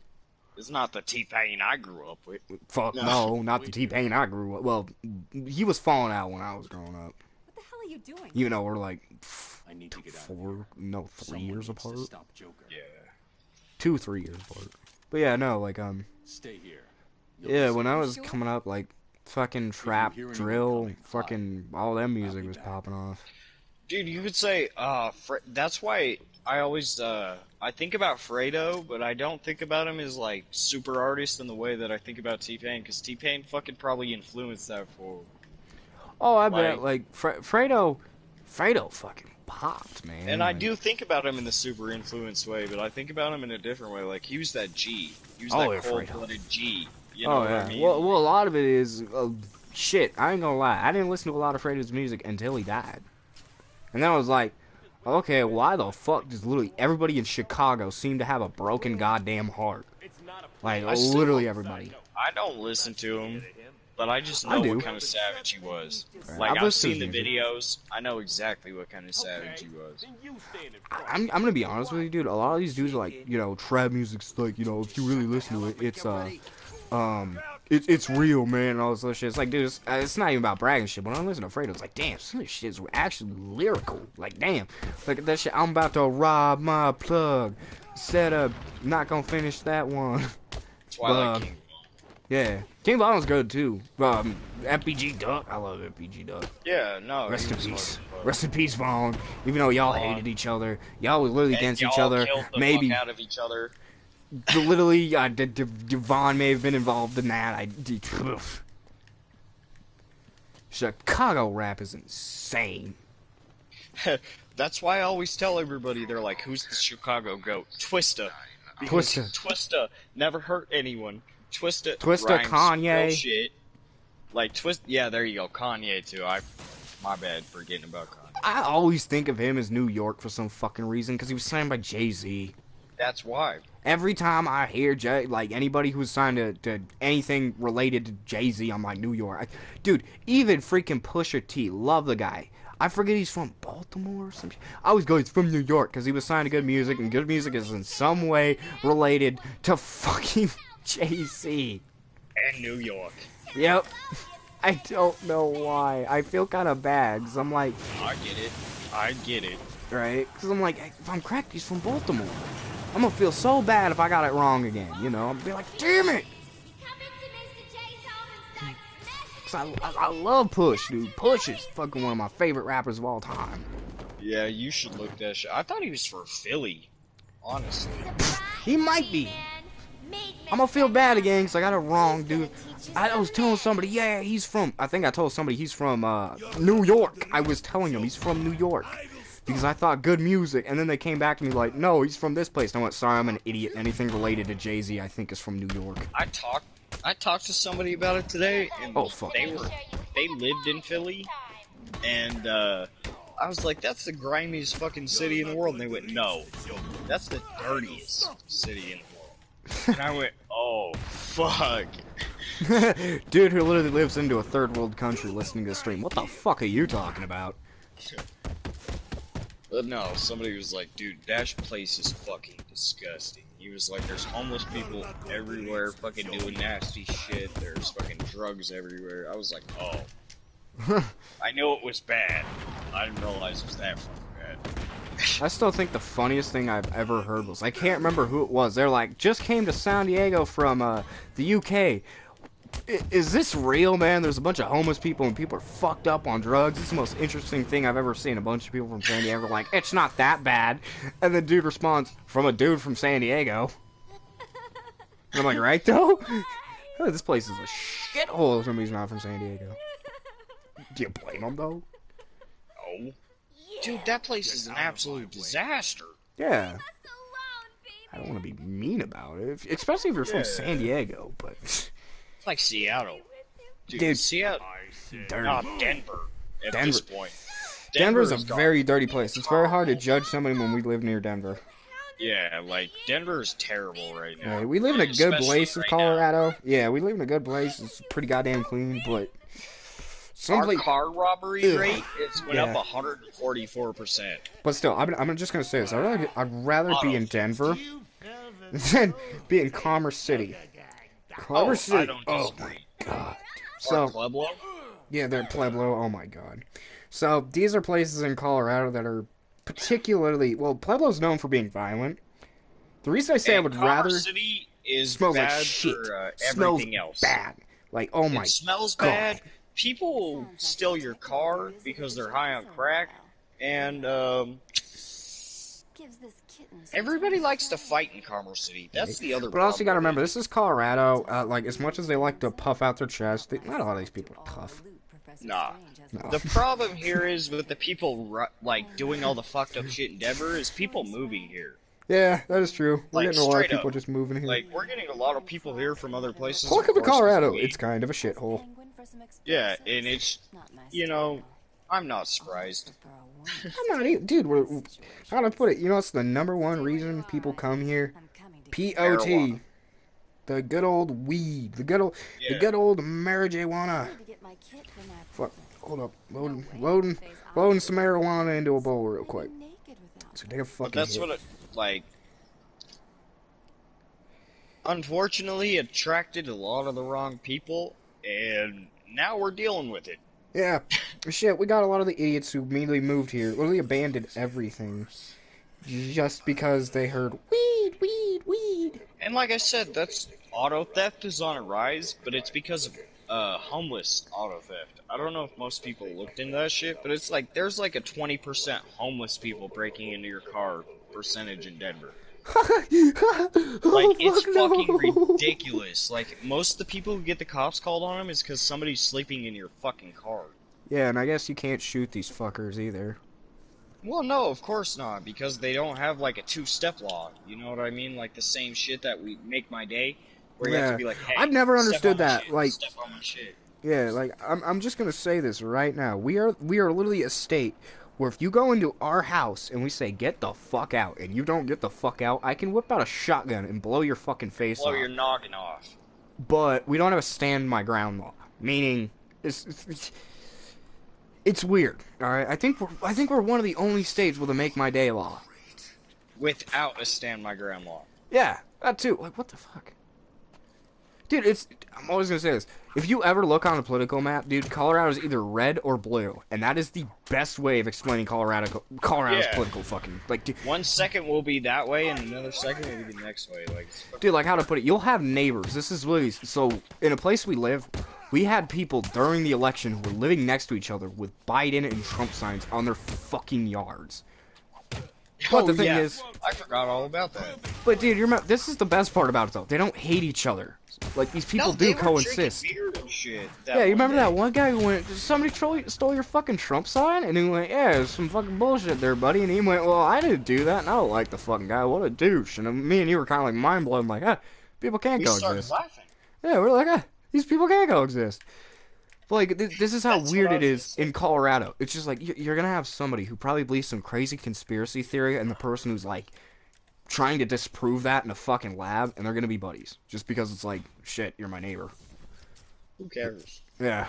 T-Pain I grew up with. Fuck no, not the T-Pain I grew up. Well, he was falling out when I was growing up. are you doing? Even though we're like I need to get out. 3 years apart. Stop Joker. Yeah. 2-3 years apart. But yeah, no, like Stay here. yeah, when I was coming up, like fucking trap, drill, fucking all that music was popping off. Dude, you could say, that's why I always, I think about Fredo, but I don't think about him as, like, super artist in the way that I think about T-Pain, because T-Pain fucking probably influenced that for... Oh, I bet, like, Fredo fucking popped, man. And I do think about him in the super influenced way, but I think about him in a different way, like, he was that G. He was that cold-blooded G. You know what I mean? Well, a lot of it is, shit, I ain't gonna lie, I didn't listen to a lot of Fredo's music until he died. And then I was like, okay, why the fuck does literally everybody in Chicago seem to have a broken goddamn heart? Like, literally everybody. I don't listen to him, but I just know what kind of savage he was. Right. Like, I've seen the videos, I know exactly what kind of savage he was. I'm gonna be honest with you, dude, a lot of these dudes are like, you know, trap music's like, you know, if you really listen to it, it's real, man, and all this other shit. It's like, dude, it's not even about bragging shit. When I listen to Fredo, it's like, damn, some of this shit is actually lyrical. Like, damn, look at that shit. I'm about to rob my plug. Said not gonna finish that one. That's why I like King. Yeah, King Von was good too. FBG Duck, I love FBG Duck. Yeah, no. Rest in peace. Rest in peace, Vaughn. Even though y'all hated each other, y'all was literally against each other. Killed the maybe fuck out of each other. Literally, Devon may have been involved in that. Chicago rap is insane. That's why I always tell everybody, they're like, who's the Chicago GOAT? Twista. Twista never hurt anyone. Twista rhymes Kanye. real shit. Like, yeah, there you go. Kanye, too. My bad for getting about Kanye. I always think of him as New York for some fucking reason, because he was signed by Jay-Z. That's why. Every time I hear like anybody who's signed to anything related to Jay-Z, I'm like, New York. Dude, even freaking Pusha T, love the guy. I forget he's from Baltimore or something. I always go, he's from New York, because he was signed to good music, and good music is in some way related to fucking Jay-Z. And New York. Yep. I don't know why. I feel kind of bad, because I'm like... I get it. Right? Because I'm like, if I'm correct, he's from Baltimore. I'm gonna feel so bad if I got it wrong again, you know? I'm gonna be like, damn it! Cause I love Push, dude. Push is fucking one of my favorite rappers of all time. Yeah, you should look that shit. I thought he was from Philly, honestly. He might be. I'm gonna feel bad again because I got it wrong, dude. I was telling somebody, yeah, he's from... I think I told somebody he's from New York. I was telling them he's from New York. Because I thought good music, and then they came back to me like, no, he's from this place. And I went, sorry, I'm an idiot. Anything related to Jay-Z, I think, is from New York. I talked to somebody about it today, and fuck. they lived in Philly, and I was like, that's the grimiest fucking city in the world, and they went, no, that's the dirtiest city in the world. And I went, oh, fuck. Dude who literally lives into a third world country listening to the stream. What the fuck are you talking about? But no, somebody was like, dude, that place is fucking disgusting. He was like, there's homeless people everywhere fucking doing nasty shit. There's fucking drugs everywhere. I was like, oh. I knew it was bad. I didn't realize it was that fucking bad. I still think the funniest thing I've ever heard was, I can't remember who it was. They're like, just came to San Diego from the UK. Is this real, man? There's a bunch of homeless people and people are fucked up on drugs. It's the most interesting thing I've ever seen. A bunch of people from San Diego like, it's not that bad. And the dude responds, from a dude from San Diego. And I'm like, right though? Oh, this place is a shithole if somebody's not from San Diego. Do you blame them though? No. Dude, that place is an absolute disaster. Yeah. I don't want to be mean about it, especially if you're from San Diego, but... It's like Seattle. Dude, Seattle... Dirty. Not Denver, at this point. Denver's a very dirty place. It's very hard to judge somebody when we live near Denver. Yeah, like, Denver is terrible right now. Yeah, we live in a good place in Colorado. Yeah, we live in a good place. It's pretty goddamn clean, but... Our car robbery rate went up 144%. But still, I'm just gonna say this. I'd rather be in Denver than be in Commerce City. Commerce City. I don't disagree. God. So Pueblo? Yeah, they're Pueblo. Oh my God. So these are places in Colorado that are particularly well. Pueblo's known for being violent. The reason I say I would rather City is smells like bad shit. for Smells everything else. bad. Like oh my It smells God. bad. People steal your car because they're high on crack, and everybody likes to fight in Commerce City. That's the other. But also, you gotta problem remember, with this is Colorado. Like, as much as they like to puff out their chest, not a lot of these people are tough. Nah. No. The problem here is with the people like doing all the fucked up shit in Denver is people moving here. Yeah, that is true. We're Like, getting a lot of straight people up. just moving here. Like, we're getting a lot of people here from other places. Welcome to of course, Colorado. we- It's kind of a shithole. Yeah, and it's, you know, I'm not surprised. I'm not even, dude. How to put it? You know, it's the #1 reason people come here. POT, Marijuana. the good old weed, the good old marijuana. Fuck, hold up, loading some marijuana into a bowl real quick. So take a fucking But that's hit. what it, like, unfortunately attracted a lot of the wrong people, and now we're dealing with it. Yeah, shit. We got a lot of the idiots who immediately moved here, literally abandoned everything, just because they heard weed. And like I said, that's auto theft is on a rise, but it's because of homeless auto theft. I don't know if most people looked into that shit, but it's like there's like a 20% homeless people breaking into your car percentage in Denver. Like it's fucking ridiculous. Like most of the people who get the cops called on them is because somebody's sleeping in your fucking car. Yeah, and I guess you can't shoot these fuckers either. Well, no, of course not, because they don't have like a two-step law. You know what I mean? Like the same shit that we make my day, where you have to be like, hey, I've never step understood on my that. shit, Like, step on my shit. yeah, like I'm just gonna say this right now. We are literally a state where if you go into our house and we say get the fuck out, and you don't get the fuck out, I can whip out a shotgun and blow your fucking face Blow off. your noggin off. But we don't have a stand my ground law, meaning it's weird. All right, I think we're one of the only states with a make my day law. Without a stand my ground law. Yeah, that too. Like what the fuck? Dude, I'm always gonna say this. If you ever look on a political map, dude, Colorado's either red or blue, and that is the best way of explaining Colorado's Yeah. political fucking like. Dude, 1 second will be that way, and another second will be the next way. Like, dude, like how to put it? You'll have neighbors. This is really so. In a place we live, we had people during the election who were living next to each other with Biden and Trump signs on their fucking yards. But the thing is, I forgot all about that. but dude, this is the best part about it though. They don't hate each other. Like these people they do were coexist. drinking beer and shit Yeah, you remember day. that one guy who went, somebody stole your fucking Trump sign? And he went, yeah, there's some fucking bullshit there, buddy. And he went, well, I didn't do that, and I don't like the fucking guy. What a douche. And me and you were kind of like mind blown, like, people can't We coexist. started laughing. Yeah, we're like, these people can't coexist. But, like, this is how That's weird what I it was is in Colorado. It's just like, you're gonna have somebody who probably believes some crazy conspiracy theory, and the person who's like, trying to disprove that in a fucking lab, and they're gonna be buddies. Just because it's like, shit, you're my neighbor. Who cares? Yeah.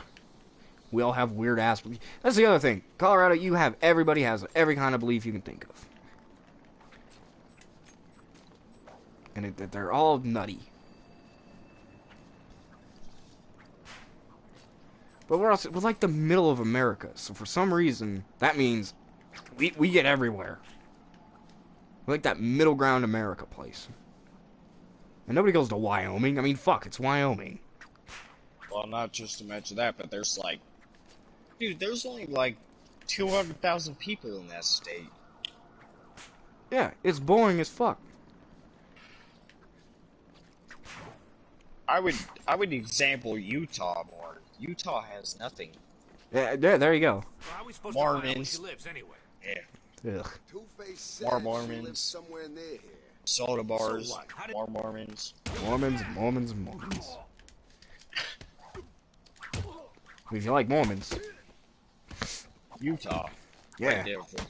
We all have weird ass beliefs. That's the other thing. Colorado, everybody has every kind of belief you can think of. And they're all nutty. But we're like the middle of America, so for some reason, that means we get everywhere. We're like that middle ground America place. And nobody goes to Wyoming. I mean, fuck, it's Wyoming. Well, not just to mention that, but there's like... Dude, there's only like 200,000 people in that state. Yeah, it's boring as fuck. I would example Utah more. Utah has nothing. Yeah, there you go. How are we supposed Mormons. to find out where she lives anyway? Yeah. Ugh. Two-Face says More she Mormons. lives somewhere near here. Soda bars. So what? How did- More Mormons. Mormons. If you like Mormons. Utah. Yeah. Right there for you.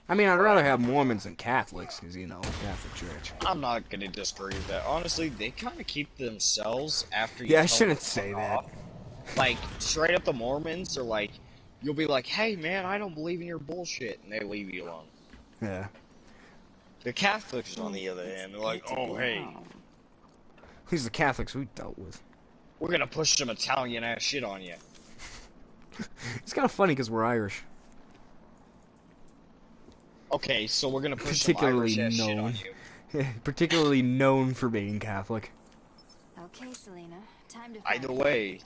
I mean, I'd rather have Mormons than Catholics, because, you know, Catholic Church. I'm not gonna disagree with that. Honestly, they kind of keep themselves after you Yeah, I tell shouldn't them to say fuck that. off. Like, straight up the Mormons are like, you'll be like, hey man, I don't believe in your bullshit, and they leave you alone. Yeah. The Catholics, on the other hand, they're like, oh hey. These are the Catholics we dealt with. We're gonna push some Italian ass shit on you. It's kind of funny because we're Irish. Okay, so we're gonna push some Irish ass shit on you. Particularly known for being Catholic. Okay, Selena. Time to Either way.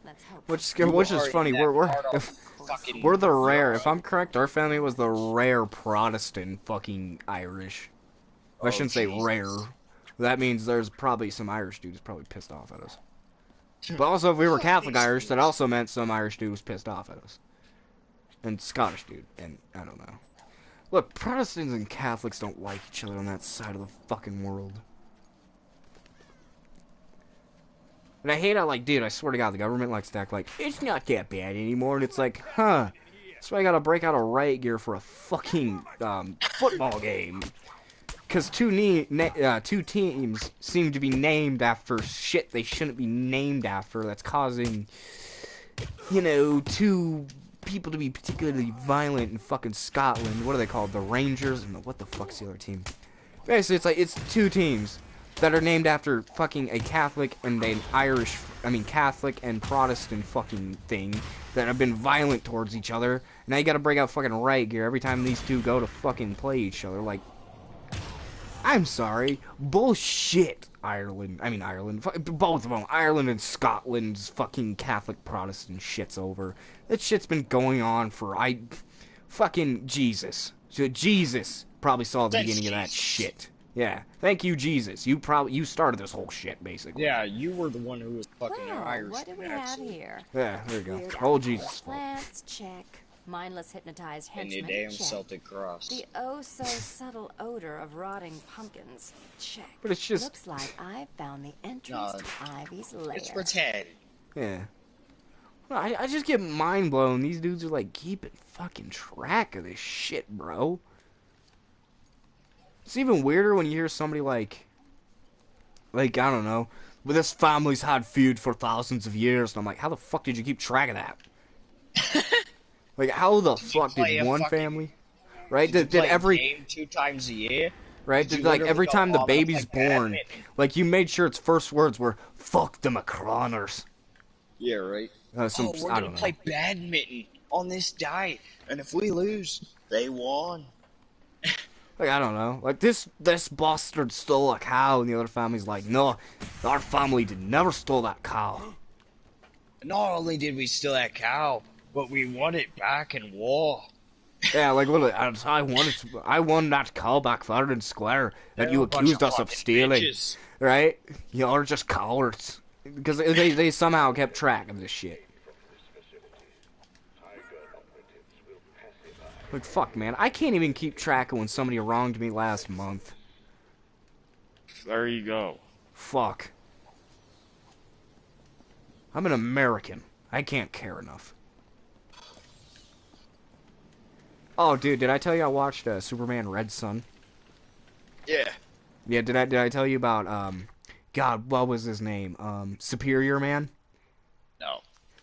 Let's hope. Which is funny. We're the rare. If I'm correct, our family was the rare Protestant fucking Irish. I shouldn't say rare. That means there's probably some Irish dudes probably pissed off at us. But also, if we were Catholic Irish, that also meant some Irish dude was pissed off at us. And Scottish dude, and I don't know. Look, Protestants and Catholics don't like each other on that side of the fucking world. And I hate how, like, dude, I swear to God, the government likes to act like, it's not that bad anymore, and it's like, huh, that's why I gotta break out a riot gear for a fucking, football game. Because two teams seem to be named after shit they shouldn't be named after that's causing, you know, two people to be particularly violent in fucking Scotland. What are they called? The Rangers? And what the fuck's the other team? Basically, it's like, it's two teams that are named after fucking a Catholic and an Catholic and Protestant fucking thing that have been violent towards each other. Now you gotta break out fucking riot gear every time these two go to fucking play each other. Like, I'm sorry. Bullshit. Ireland. Both of them. Ireland and Scotland's fucking Catholic Protestant shit's over. That shit's been going on for, fucking Jesus. So Jesus probably saw the beginning of that shit. Yeah. Thank you, Jesus. You started this whole shit, basically. Yeah, you were the one who was fucking Irish. What do we have here? Yeah, there you go. Old Jesus. Plants, check. Mindless hypnotized And henchmen, your damn check. Celtic cross. The oh-so-subtle odor of rotting pumpkins, check. But it's just... Looks like I found the entrance to Ivy's lair. It's pretend. Yeah. Well, I just get mind blown. These dudes are like keeping fucking track of this shit, bro. It's even weirder when you hear somebody like I don't know, but this family's had feud for thousands of years, and I'm like, how the fuck did you keep track of that? Like, how the fuck did one family, right? Did every game 2 times a year? Right? Did, like, every time the baby's born, like, you made sure its first words were, fuck the McCronners. Yeah, right. We're gonna play badminton on this day, and if we lose, they won. Like, I don't know. Like, this bastard stole a cow, and the other family's like, no, our family never stole that cow. Not only did we steal that cow, but we won it back in war. Yeah, like, literally, I won that cow back fair and square that you accused us of stealing. Bitches. Right? You're just cowards. Because they somehow kept track of this shit. Like, fuck, man. I can't even keep track of when somebody wronged me last month. There you go. Fuck. I'm an American. I can't care enough. Oh, dude, did I tell you I watched Superman Red Sun? Yeah. Yeah, did I tell you about, God, what was his name? Superior Man? No.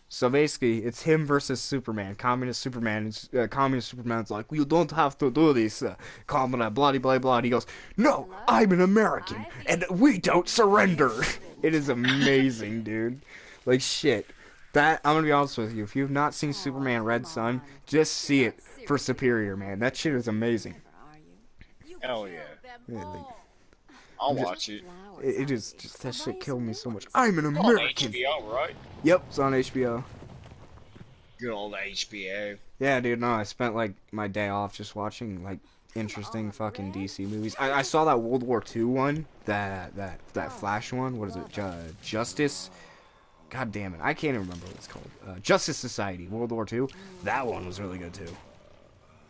So basically, it's him versus Superman. Communist Superman. Communist Superman's like, you don't have to do this, communist, blah, blah, blah. And he goes, no, I'm an American, and we don't surrender. It is amazing, dude. Like, shit. That, I'm gonna be honest with you, if you've not seen Superman Red Sun, just see it for Superior, man. That shit is amazing. Hell yeah. Yeah, like, I'll watch it. It is just, that shit killed me so much. I'm an American. It's on HBO, right? Yep, it's on HBO. Good old HBO. Yeah, dude, no, I spent, like, my day off just watching, like, interesting fucking DC movies. I saw that World War II one, that Flash one, what is it, Justice? God damn it, I can't even remember what it's called. Justice Society, World War II. That one was really good, too.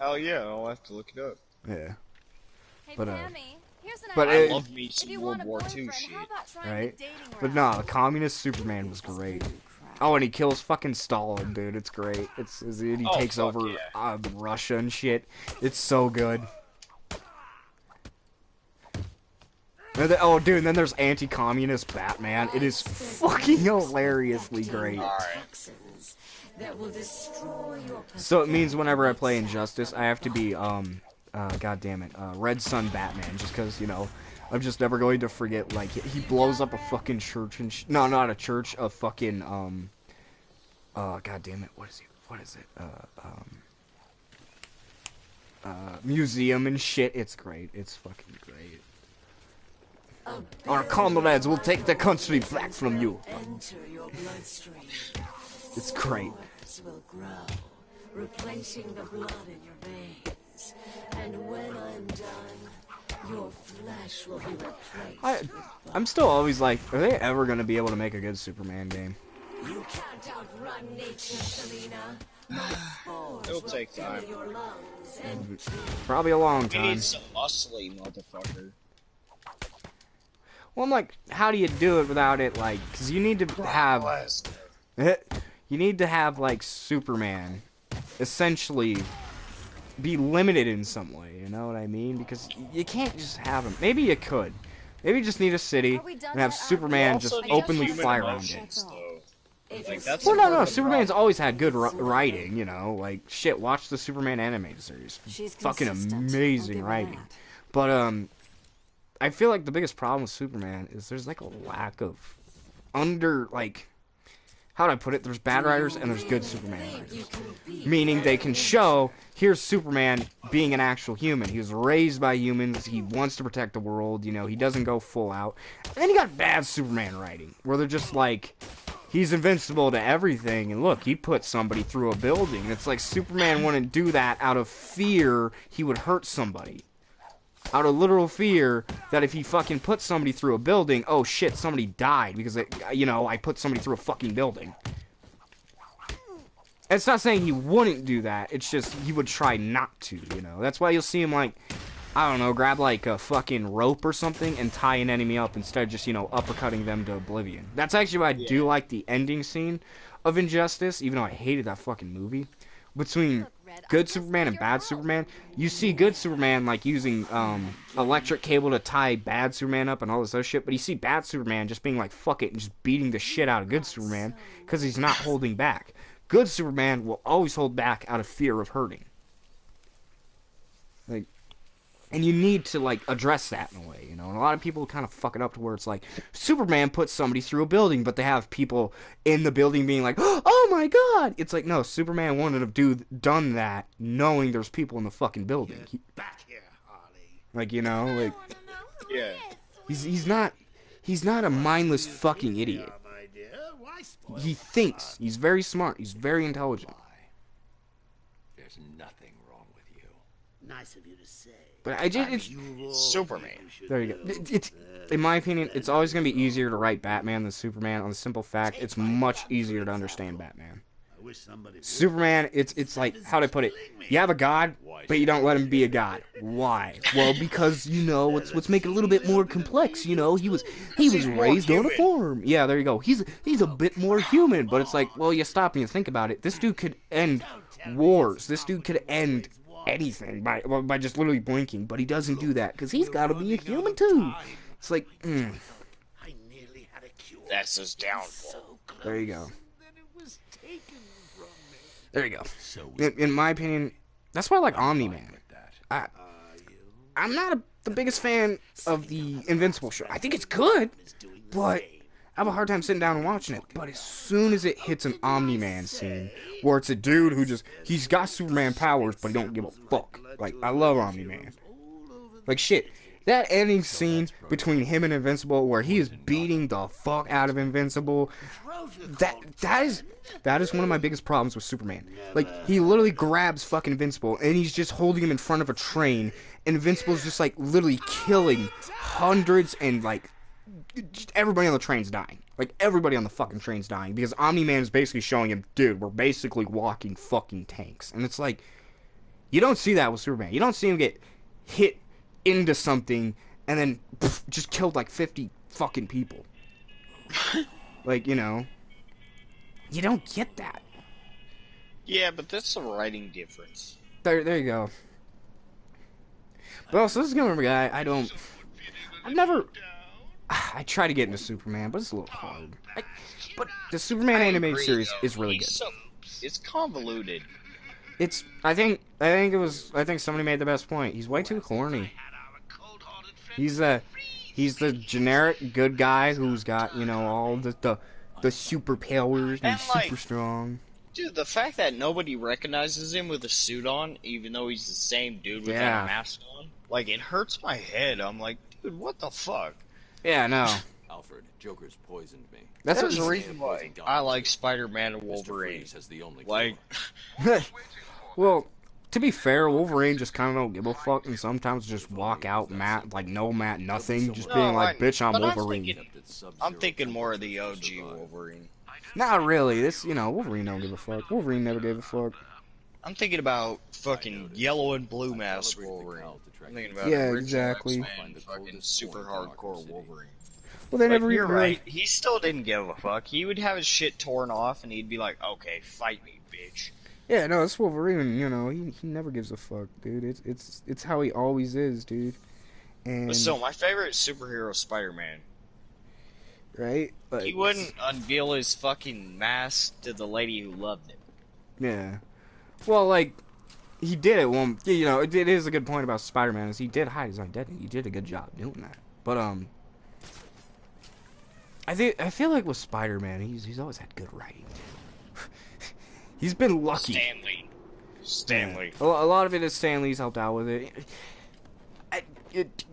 Hell yeah, I'll have to look it up. Yeah. Hey, But, Pammy, here's an I idea. love me some World War II shit. Right? But no, the Communist Superman was great. Oh, and he kills fucking Stalin, dude. It's great. He takes over Russia and shit. It's so good. And then, oh, dude, and then there's anti-communist Batman. It is fucking hilariously great. So it means whenever I play Injustice, I have to be, God damn it, Red Sun Batman, just because, you know, I'm just never going to forget, like, he blows up a fucking church and no, not a church, a fucking, god damn it, what is it, museum and shit. It's great, it's fucking great. Our comrades will take the country back from you. Enter your bloodstream. It's great. Spores will grow, replacing the blood in your veins. And when I'm done, your flesh will be replaced. I'm still always like, are they ever gonna be able to make a good Superman game? You can't outrun nature, Selena. It'll take time. Probably a long We time. need some muscly motherfucker. Well, I'm like, how do you do it without it, like, because you need to have, you need to have, like, Superman essentially be limited in some way, you know what I mean? Because you can't just have him. Maybe you could. Maybe you just need a city and have Superman just openly fly around it. Like, that's Well, no, Superman's always had good writing, you know, like, shit, watch the Superman animated series. Fucking amazing writing. But, I feel like the biggest problem with Superman is there's, like, a lack of like, how do I put it? There's bad writers and there's good Superman writers. Meaning they can show, here's Superman being an actual human. He was raised by humans, he wants to protect the world, you know, he doesn't go full out. And then you got bad Superman writing, where they're just like, he's invincible to everything, and look, he put somebody through a building. It's like Superman wouldn't do that out of fear he would hurt somebody. Out of literal fear that if he fucking put somebody through a building, oh shit, somebody died because, you know, I put somebody through a fucking building. It's not saying he wouldn't do that, it's just he would try not to, you know. That's why you'll see him, like, I don't know, grab like a fucking rope or something and tie an enemy up instead of just, you know, uppercutting them to oblivion. That's actually why I do like the ending scene of Injustice, even though I hated that fucking movie. Between good Superman and bad Superman, you see good Superman like using electric cable to tie bad Superman up and all this other shit, but you see bad Superman just being like, fuck it, and just beating the shit out of good Superman because he's not holding back. Good Superman will always hold back out of fear of hurting. Like, and you need to, like, address that in a way, you know? And a lot of people kind of fuck it up to where it's like, Superman puts somebody through a building, but they have people in the building being like, oh my god! It's like, no, Superman wouldn't have done that knowing there's people in the fucking building. Back here, Harley. Like, you know, like... Yeah. He's not a mindless fucking idiot. He thinks. He's very smart. He's very intelligent. There's nothing wrong with you. Nice of you to say. But it's Superman. there you go. It's in my opinion, it's always gonna be easier to write Batman than Superman. On the simple fact, it's much easier to understand Batman. Superman, it's like, how'd I put it? You have a god, but you don't let him be a god. Why? Well, because, you know, let's make it a little bit more complex. You know, he was raised on a farm. Yeah, there you go. He's a bit more human, but it's like, well, you stop and you think about it. This dude could end wars. This dude could end anything by just literally blinking, but he doesn't do that because he's got to be a human too. It's like, That's his downfall. There you go. There you go. In my opinion, that's why I like Omni-Man. I'm not the biggest fan of the Invincible show. I think it's good, but I have a hard time sitting down and watching it. But as soon as it hits an Omni-Man scene, where it's a dude who he's got Superman powers, but he don't give a fuck. Like, I love Omni-Man. Like, shit. That ending scene between him and Invincible, where he is beating the fuck out of Invincible, that is one of my biggest problems with Superman. Like, he literally grabs fucking Invincible, and he's just holding him in front of a train, and Invincible's just, like, literally killing hundreds, and, like, just everybody on the train's dying. Like, everybody on the fucking train's dying, because Omni-Man is basically showing him, dude, we're basically walking fucking tanks. And it's like, you don't see that with Superman. You don't see him get hit into something and then just killed like 50 fucking people. Like, you know, you don't get that. Yeah, but that's a writing difference. There you go. But also, this is gonna be a guy I try to get into Superman, but it's a little hard. But the Superman animated series is really good. It's convoluted. I think somebody made the best point. He's way too corny. He's the generic good guy who's got, you know, all the superpowers and he's super strong. Dude, the fact that nobody recognizes him with a suit on, even though he's the same dude with that mask on, like, it hurts my head. I'm like, dude, what the fuck? Yeah, no. Alfred, Joker's poisoned me. That's the reason why I like Spider-Man and Wolverine. Like, well, to be fair, Wolverine just kind of don't give a fuck and sometimes just walk out nothing, just being like, bitch, I'm Wolverine. I'm thinking more of the OG Wolverine. Not really. This, you know, Wolverine don't give a fuck. Wolverine never gave a fuck. I'm thinking about fucking yellow and blue mask Wolverine. I'm thinking about exactly. Fucking super hardcore Wolverine. Well, they never. You're right. He still didn't give a fuck. He would have his shit torn off, and he'd be like, "Okay, fight me, bitch." Yeah, no, it's Wolverine. You know, he never gives a fuck, dude. It's how he always is, dude. And but still, my favorite superhero is Spider-Man. Right? Like, he wouldn't unveil his fucking mask to the lady who loved him. Yeah. Well, like, he did it. Well, you know, it is a good point about Spider-Man is he did hide his identity. He did a good job doing that. But I feel like with Spider-Man, he's always had good writing. He's been lucky. Stanley. A lot of it is Stanley's helped out with it.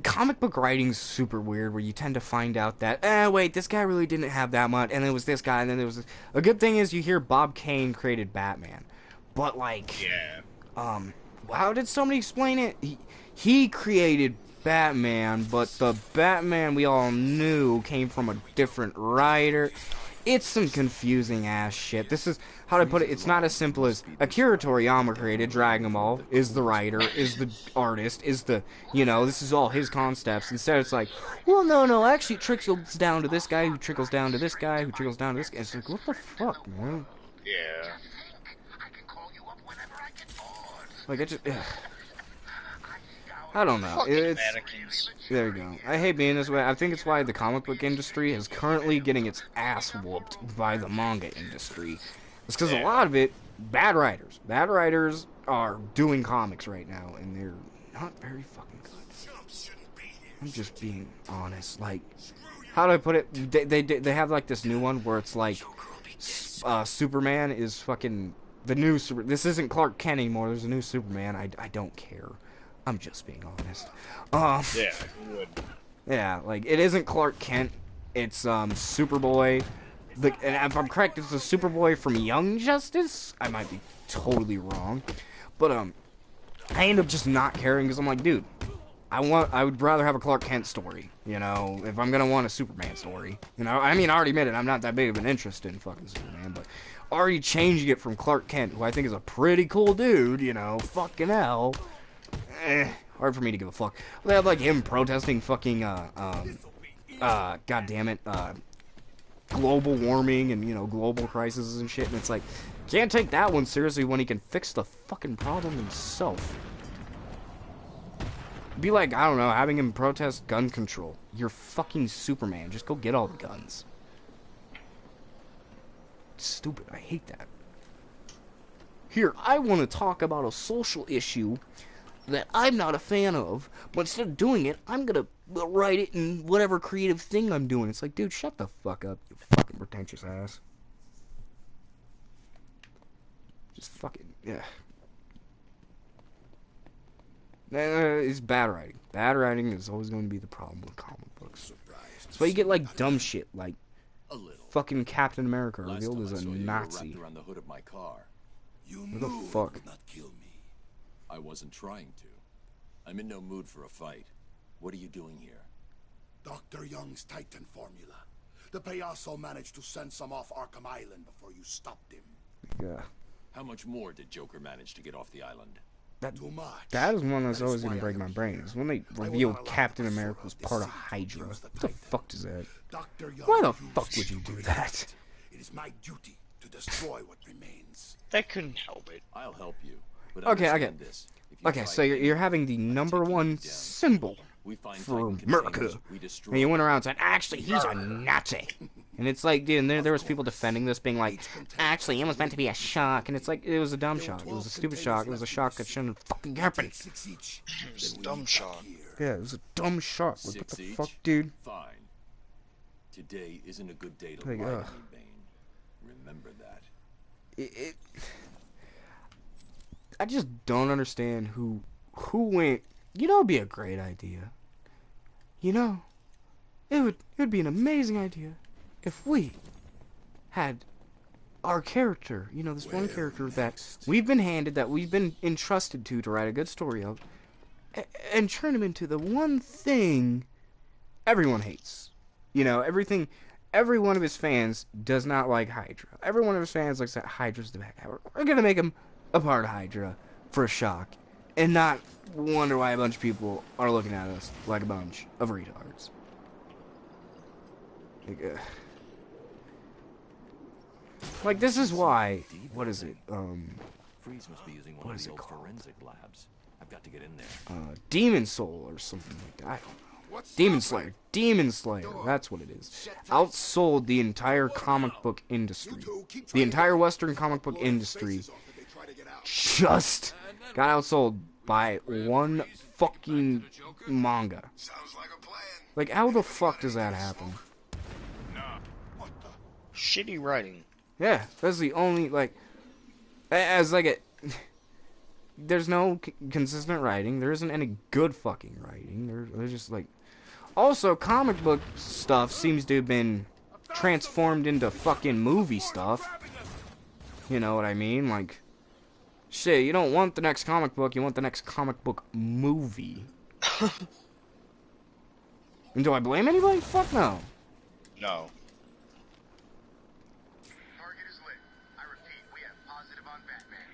Comic book writing's super weird, where you tend to find out that, wait, this guy really didn't have that much, and it was this guy, and then there was a good thing is you hear Bob Kane created Batman, but like, how did somebody explain it? He created Batman, but the Batman we all knew came from a different writer. It's some confusing ass shit. This is, how do I put it, it's not as simple as Akira Toriyama created Dragon Ball, is the writer, is the artist, is the, you know, this is all his concepts. Instead it's like, well, no, actually it trickles down to this guy, who trickles down to this guy, who trickles down to this guy. It's like, what the fuck, man? Yeah. Like, I just, I don't know. It's, there you go. I hate being this way. I think it's why the comic book industry is currently getting its ass whooped by the manga industry. It's because a lot of it, bad writers. Bad writers are doing comics right now, and they're not very fucking good. I'm just being honest. Like, how do I put it? They have like this new one where it's like, Superman is fucking the new super. This isn't Clark Kent anymore. There's a new Superman. I don't care. I'm just being honest. Yeah, you would. Yeah, like, it isn't Clark Kent. It's, Superboy. And if I'm correct, it's the Superboy from Young Justice? I might be totally wrong. But, I end up just not caring, because I'm like, dude, I would rather have a Clark Kent story, you know, if I'm gonna want a Superman story. You know, I mean, I already admitted I'm not that big of an interest in fucking Superman, but already changing it from Clark Kent, who I think is a pretty cool dude, you know, fucking hell. Hard for me to give a fuck. They have like him protesting fucking god damn it, global warming and, you know, global crises and shit, and it's like, can't take that one seriously when he can fix the fucking problem himself. Be like, I don't know, having him protest gun control. You're fucking Superman. Just go get all the guns. It's stupid. I hate that. Here, I want to talk about a social issue that I'm not a fan of, but instead of doing it, I'm gonna write it in whatever creative thing I'm doing. It's like, dude, shut the fuck up, you fucking pretentious ass. Just fucking, yeah. It's bad writing. Bad writing is always going to be the problem with comic books. That's why you get, like, dumb shit, like fucking Captain America revealed as a Nazi. What the fuck? I wasn't trying to. I'm in no mood for a fight. What are you doing here? Dr. Young's Titan formula. The Payaso managed to send some off Arkham Island before you stopped him. Yeah. How much more did Joker manage to get off the island? Too much. That is one that's always going to break my brain. Is when they reveal Captain America was part of Hydra. What the fuck is that? Why the fuck would you do that? It is my duty to destroy what remains. They couldn't help it. I'll help you. Okay, so you're having the #1 symbol for America, and you went around and said, actually, he's a Nazi. And it's like, dude, and there was people defending this, being like, actually, it was meant to be a shock, and it's like, it was a dumb shock. It was a stupid shock. It was a shock that shouldn't have fucking happened. It was a dumb shock. Yeah, it was a dumb shot. Like, what the fuck, dude? Fine. Today isn't a good day to Like, lie to me, Bane. Remember that. I just don't understand who went. You know, it'd be a great idea. You know, it would be an amazing idea if we had our character. You know, this one character that we've been handed, that we've been entrusted to write a good story of, and turn him into the one thing everyone hates. You know, every one of his fans does not like Hydra. Every one of his fans likes that Hydra's the bad guy. We're gonna make him a part of Hydra for a shock, and not wonder why a bunch of people are looking at us like a bunch of retards. Like this is why. What is it? Freeze must be using one of the old forensic labs. I've got to get in there. Demon Soul or something like that. I don't know. Demon Slayer. Demon Slayer. That's what it is. Outsold the entire comic book industry. The entire Western comic book industry just got outsold by one fucking manga. Like, how the fuck does that happen? Shitty writing. Yeah, that's the only, like, as like there's no consistent writing. There isn't any good fucking writing. There's just like, also comic book stuff seems to have been transformed into fucking movie stuff. You know what I mean? Like, shit, you don't want the next comic book, you want the next comic book movie. And do I blame anybody? Fuck no. No. Target is lit. I repeat, we have positive on Batman.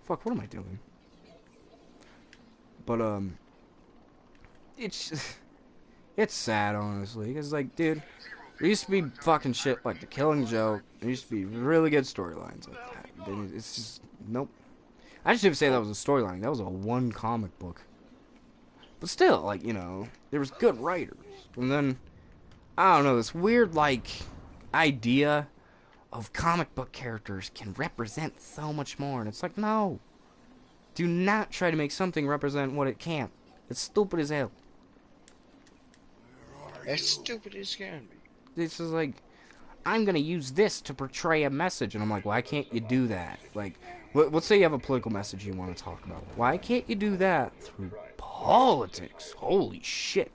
Fuck, what am I doing? But, it's sad, honestly, because, like, dude, there used to be fucking shit like The Killing Joke. There used to be really good storylines like that. It's just, nope. I just didn't say that was a storyline. That was a one comic book. But still, like, you know, there was good writers. And then, I don't know, this weird, like, idea of comic book characters can represent so much more. And it's like, no. Do not try to make something represent what it can't. It's stupid as hell. As stupid as can be. It's just like, I'm gonna use this to portray a message. And I'm like, why can't you do that? Like, let's say you have a political message you want to talk about. Why can't you do that through politics? Holy shit.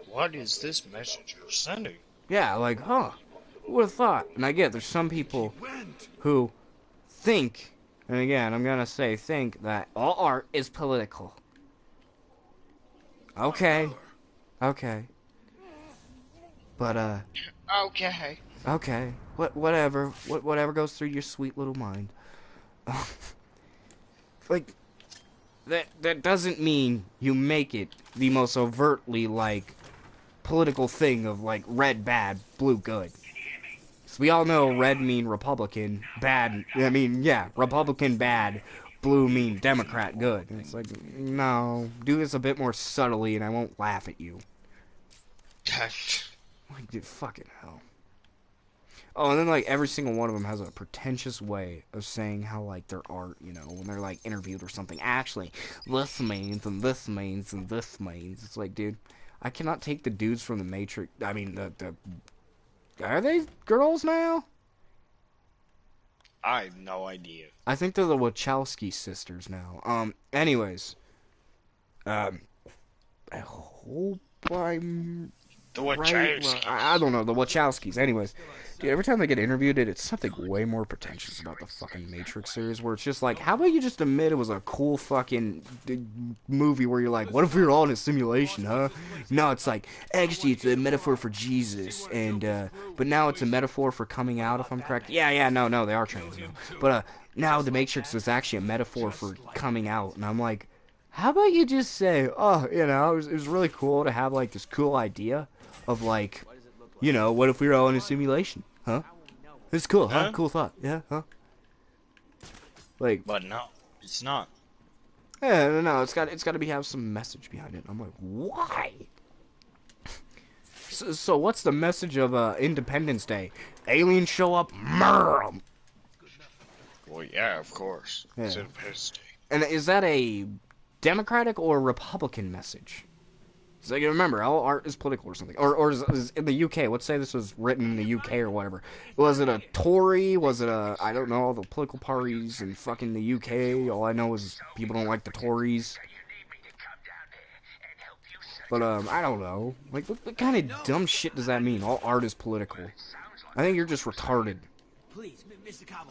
What is this message you're sending? Yeah, like, huh. Who would have thought? And I get there's some people who think, and again, I'm gonna say think, that all art is political. Okay. Okay. But, Okay. okay. Whatever. Whatever goes through your sweet little mind. Like, that doesn't mean you make it the most overtly, like, political thing of, like, red bad, blue good. So we all know red mean Republican, bad, I mean, yeah, Republican bad, blue mean Democrat good. And it's like, no, do this a bit more subtly and I won't laugh at you. Like, dude, fucking hell. Oh, and then, like, every single one of them has a pretentious way of saying how, like, their art, you know, when they're, like, interviewed or something. Actually, this means, and this means, and this means. It's like, dude, I cannot take the dudes from the Matrix. I mean, are they girls now? I have no idea. I think they're the Wachowski sisters now. Anyways. I hope I'm... The Wachowskis. Right? I don't know, the Wachowskis. Anyways, dude, every time they get interviewed, it's something way more pretentious about the fucking Matrix series, where it's just like, how about you just admit it was a cool fucking movie where you're like, what if we were all in a simulation, huh? No, it's like, actually, it's a metaphor for Jesus, and, but now it's a metaphor for coming out, if I'm correct. Yeah, no, they are trans now. But, now the Matrix is actually a metaphor for coming out, and I'm like, how about you just say, oh, you know, it was really cool to have, like, this cool idea of, like, you know, what if we were all in a simulation, huh? It's cool, huh? Cool thought, yeah, huh? Like, but no, it's not. Yeah, no, it's got to have some message behind it. I'm like, why? So what's the message of Independence Day? Aliens show up, murder 'em. Well, yeah, of course. Yeah. It's Independence Day. And is that a Democratic or Republican message? So you remember, all art is political or something. Or is in the UK, let's say this was written in the UK or whatever. Was it a Tory? Was it a, I don't know, all the political parties in fucking the UK? All I know is people don't like the Tories. But, I don't know. Like, what kind of dumb shit does that mean? All art is political. I think you're just retarded.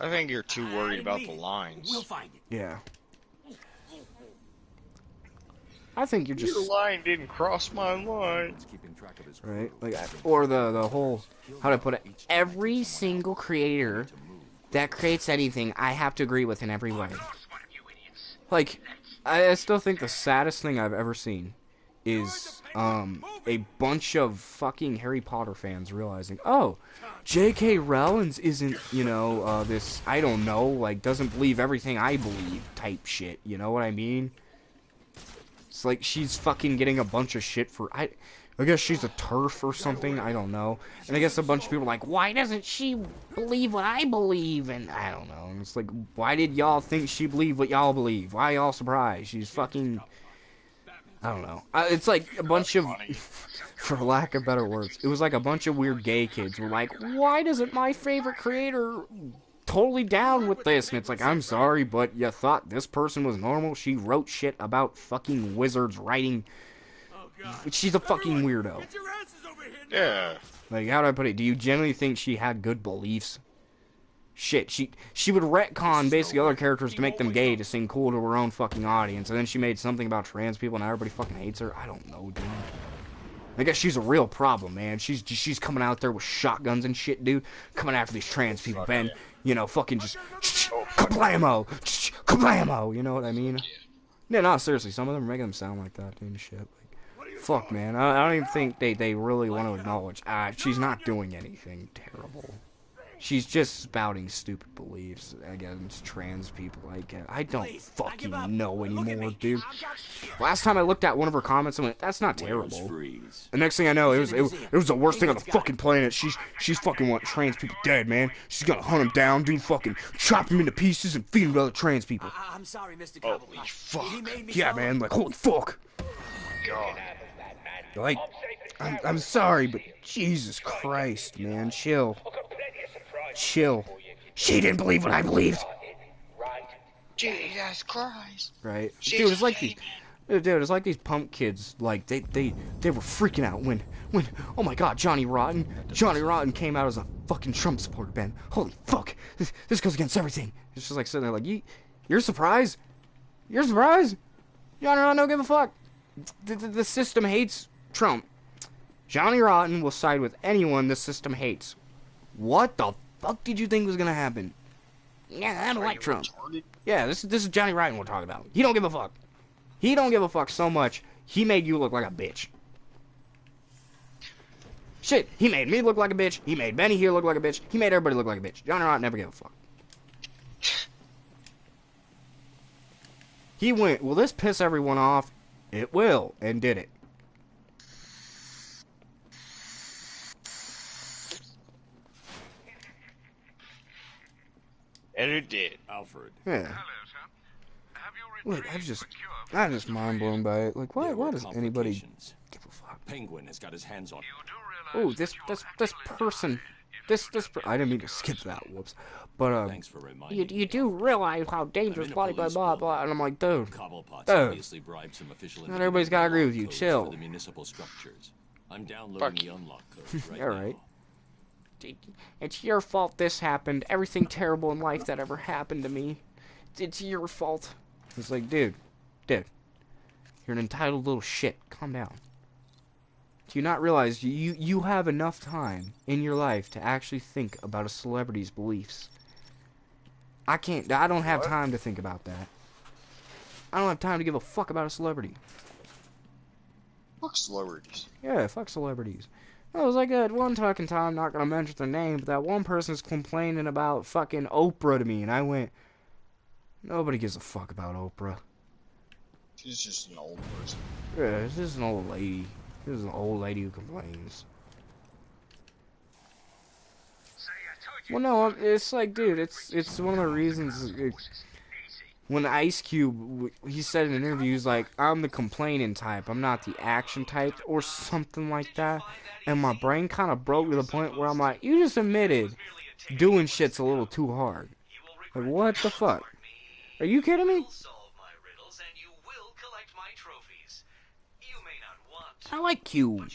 I think you're too worried about the lines. We'll find it. Yeah. I think you're just... Your line didn't cross my line. Right? Like, or the whole... How to put it? Every single creator that creates anything, I have to agree with in every way. Like, I still think the saddest thing I've ever seen is a bunch of fucking Harry Potter fans realizing, oh, J.K. Rowling isn't, you know, this, I don't know, like, doesn't believe everything I believe type shit, you know what I mean? It's like she's fucking getting a bunch of shit for, I guess she's a TERF or something, I don't know. And I guess a bunch of people are like, why doesn't she believe what I believe? And I don't know. And it's like, why did y'all think she believed what y'all believe? Why y'all surprised? She's fucking... I don't know. It's like a bunch of, for lack of better words, it was like a bunch of weird gay kids were like, why doesn't my favorite creator totally down with this? And it's like, I'm sorry, but you thought this person was normal? She wrote shit about fucking wizards writing. She's a fucking weirdo. Yeah. Like, how do I put it? Do you genuinely think she had good beliefs? Shit, she would retcon basically other characters to make them gay to seem cool to her own fucking audience, and then she made something about trans people and now everybody fucking hates her. I don't know, dude. I guess she's a real problem, man. She's coming out there with shotguns and shit, dude. Coming after these trans people, Ben. You know, fucking just kablamo, kablamo. You know what I mean? Yeah, no, seriously, some of them are making them sound like that, dude. Shit, like, fuck, man. I don't even think they really want to acknowledge. She's not doing anything terrible. She's just spouting stupid beliefs against trans people. Like, I don't fucking know anymore, dude. Last time I looked at one of her comments, I went, "That's not terrible." The next thing I know, it was the worst thing on the fucking planet. She's fucking want trans people dead, man. She's gonna hunt them down, dude. Fucking chop them into pieces and feed them to other trans people. I'm sorry, Mr. Holy fuck! Yeah, man. Like, holy fuck. God. Like, I'm sorry, but Jesus Christ, man, chill. Chill. She didn't believe what I believed. Jesus Christ. Right. Dude, it's like these. Dude, it's like these punk kids. Like they were freaking out when oh my God, Johnny Rotten came out as a fucking Trump supporter, Ben. Holy fuck. This goes against everything. It's just like sitting there like, you're surprised? You're surprised? Johnny Rotten don't give a fuck. The system hates Trump. Johnny Rotten will side with anyone the system hates. What the fuck did you think was gonna happen? Yeah, I don't like Trump. Yeah, this is Johnny Rotten we're talking about. He don't give a fuck. He don't give a fuck so much, he made you look like a bitch. Shit, he made me look like a bitch. He made Benny here look like a bitch. He made everybody look like a bitch. Johnny Rotten never gave a fuck. He went, will this piss everyone off? It will, and did it. And it did. Alfred. Yeah. Look, I'm just mind blown by it. Like, why does anybody give a fuck? Penguin has got his hands on. Oh, this person, I didn't mean to skip that. Whoops. But Thanks for reminding you do realize how dangerous blah blah blah blah. And I'm like, dude, not everybody's gotta agree with you. Chill. The municipal structures. I'm downloading the unlock code right all right. now. It's your fault this happened. Everything terrible in life that ever happened to me, it's your fault. It's like, dude, you're an entitled little shit. Calm down. Do you not realize you have enough time in your life to actually think about a celebrity's beliefs? I don't have time to think about that. I don't have time to give a fuck about a celebrity. Fuck celebrities. Yeah, fuck celebrities. It was like at one fucking time, not gonna mention their name, but that one person's complaining about fucking Oprah to me, and I went, nobody gives a fuck about Oprah. She's just an old person. Yeah, this is an old lady. This is an old lady who complains. Well, no, it's like, dude, it's one of the reasons. when Ice Cube, he said in an interview, he's like, I'm the complaining type, I'm not the action type, or something like that. And my brain kind of broke to the point where I'm like, you just admitted doing shit's a little too hard. Like, what the fuck? Are you kidding me? I like Cube.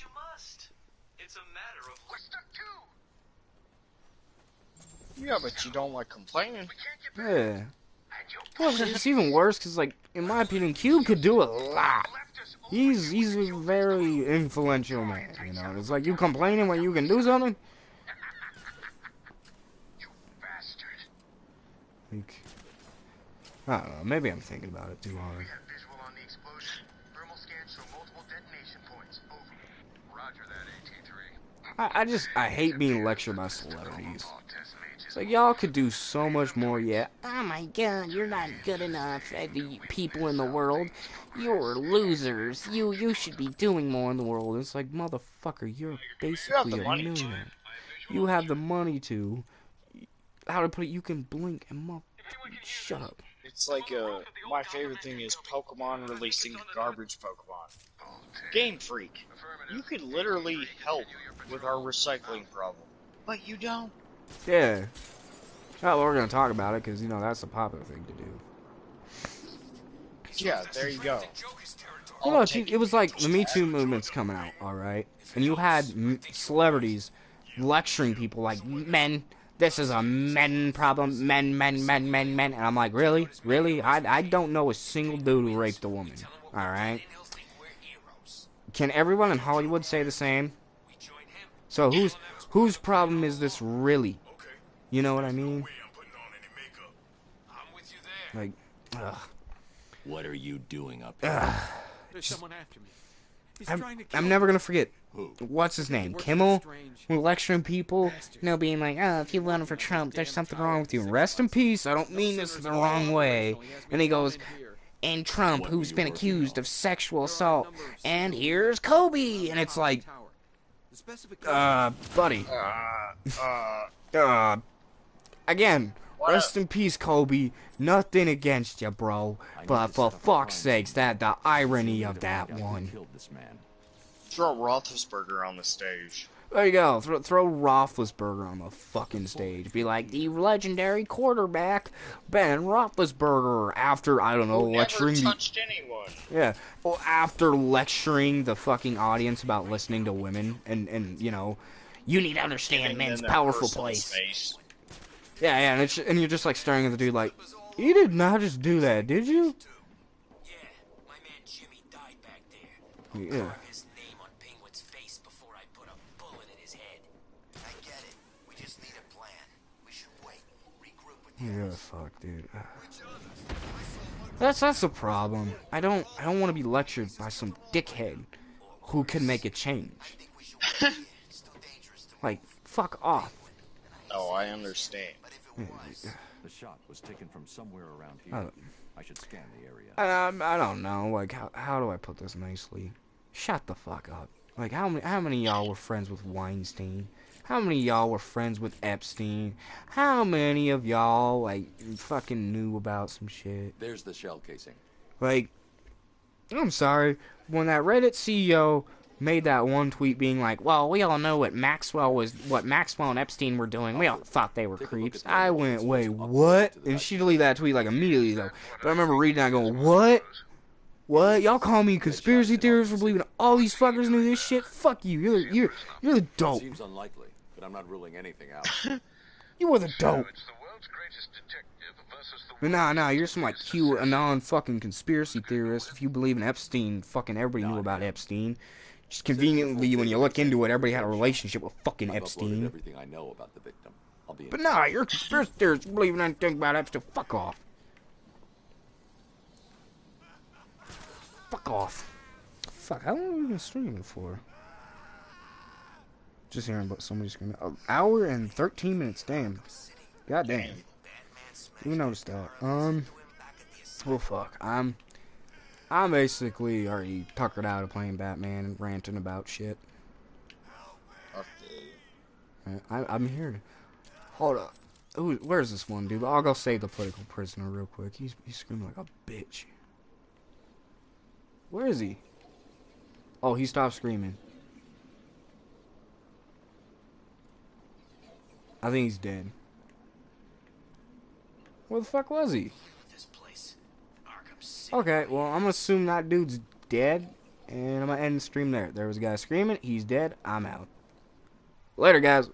Yeah, but you don't like complaining. Yeah. Well, it's even worse because, like, in my opinion, Cube could do a lot. He's a very influential man, you know. It's like you complaining when you can do something. You bastard. Like, I don't know. Maybe I'm thinking about it too hard. We have visual on the explosion. Thermal scans show multiple detonation points. Over. Roger that, AT-3. I hate being lectured by celebrities. It's like, y'all could do so much more yet. Oh my god, you're not good enough at the people in the world. You're losers. You should be doing more in the world. It's like, motherfucker, you're basically a millionaire. You have the money to. How to put it, you can blink and shut up. It's like, my favorite thing is Pokemon releasing garbage Pokemon. Game Freak, you could literally help with our recycling problem, but you don't. Yeah. Well, we're gonna talk about it because, you know, that's a popular thing to do. Yeah, there you go. Well, no, it was like the Me Too movement's coming out, alright? And you had celebrities lecturing people like, men, this is a men problem, men. And I'm like, really? Really? I don't know a single dude who raped a woman, alright? Can everyone in Hollywood say the same? So whose problem is this really? You know what I mean? Like, ugh. What are you doing up here? There's someone after me. He's trying to kill I'm never me. gonna forget. What's his name? Kimmel? Who lecturing people, you know, being like, oh, if you voted for Trump, there's something wrong with you. Rest in peace. I don't mean this the wrong way. And he goes, and Trump, who's been accused of sexual assault, and here's Kobe. And it's like, buddy. Again, rest in peace, Kobe. Nothing against you, bro. But for fuck's sakes, the irony of that one. Throw Roethlisberger on the stage. There you go. Throw Roethlisberger on the fucking stage. Be like, the legendary quarterback, Ben Roethlisberger, after, I don't know, lecturing... Never touched anyone. Yeah. Well, after lecturing the fucking audience about listening to women, and you know, you need to understand men's powerful place. Yeah, and you're just like staring at the dude like, you did not just do that, did you? Yeah, my man Jimmy died back there. Yeah. Carve his name on Penguin's face before I put a bullet in his head. I get it. We just need a plan. We should wait. Regroup with the Yeah, fuck, dude. That's the problem. I don't want to be lectured by some dickhead who can make a change. Like, fuck off. Oh, I understand. The shot was taken from somewhere around here. I should scan the area. I don't know. Like, how do I put this nicely? Shut the fuck up. Like, how many of y'all were friends with Weinstein? How many of y'all were friends with Epstein? How many of y'all, like, fucking knew about some shit? There's the shell casing. Like, I'm sorry. When that Reddit CEO made that one tweet being like, well, we all know what Maxwell and Epstein were doing. We all thought they were creeps. I went, wait, what? And she deleted that tweet like immediately though. But I remember reading that going, what? What? Y'all call me conspiracy theorist for believing all these fuckers knew this shit? Fuck you. You're the dope. Seems unlikely, but I'm not ruling anything out. You were the dope. Nah, you're some like QAnon fucking conspiracy theorist. If you believe in Epstein, fucking everybody knew about Epstein. Just conveniently, when you look into it, everybody had a relationship with fucking Epstein. Everything I know about the victim. But nah, you're a conspiracy theorist believing anything about Epstein. Fuck off. Fuck off. Fuck, how long have we been streaming for? Just hearing about somebody screaming. An hour and 13 minutes, damn. God damn. You noticed that. Well, fuck. I'm basically already tuckered out of playing Batman and ranting about shit. I'm here to... Hold up. Ooh, where's this one, dude? I'll go save the political prisoner real quick. He's screaming like a bitch. Where is he? Oh, he stopped screaming. I think he's dead. Where the fuck was he? This place. Okay, well, I'm gonna assume that dude's dead, and I'm gonna end the stream there. There was a guy screaming. He's dead. I'm out. Later, guys.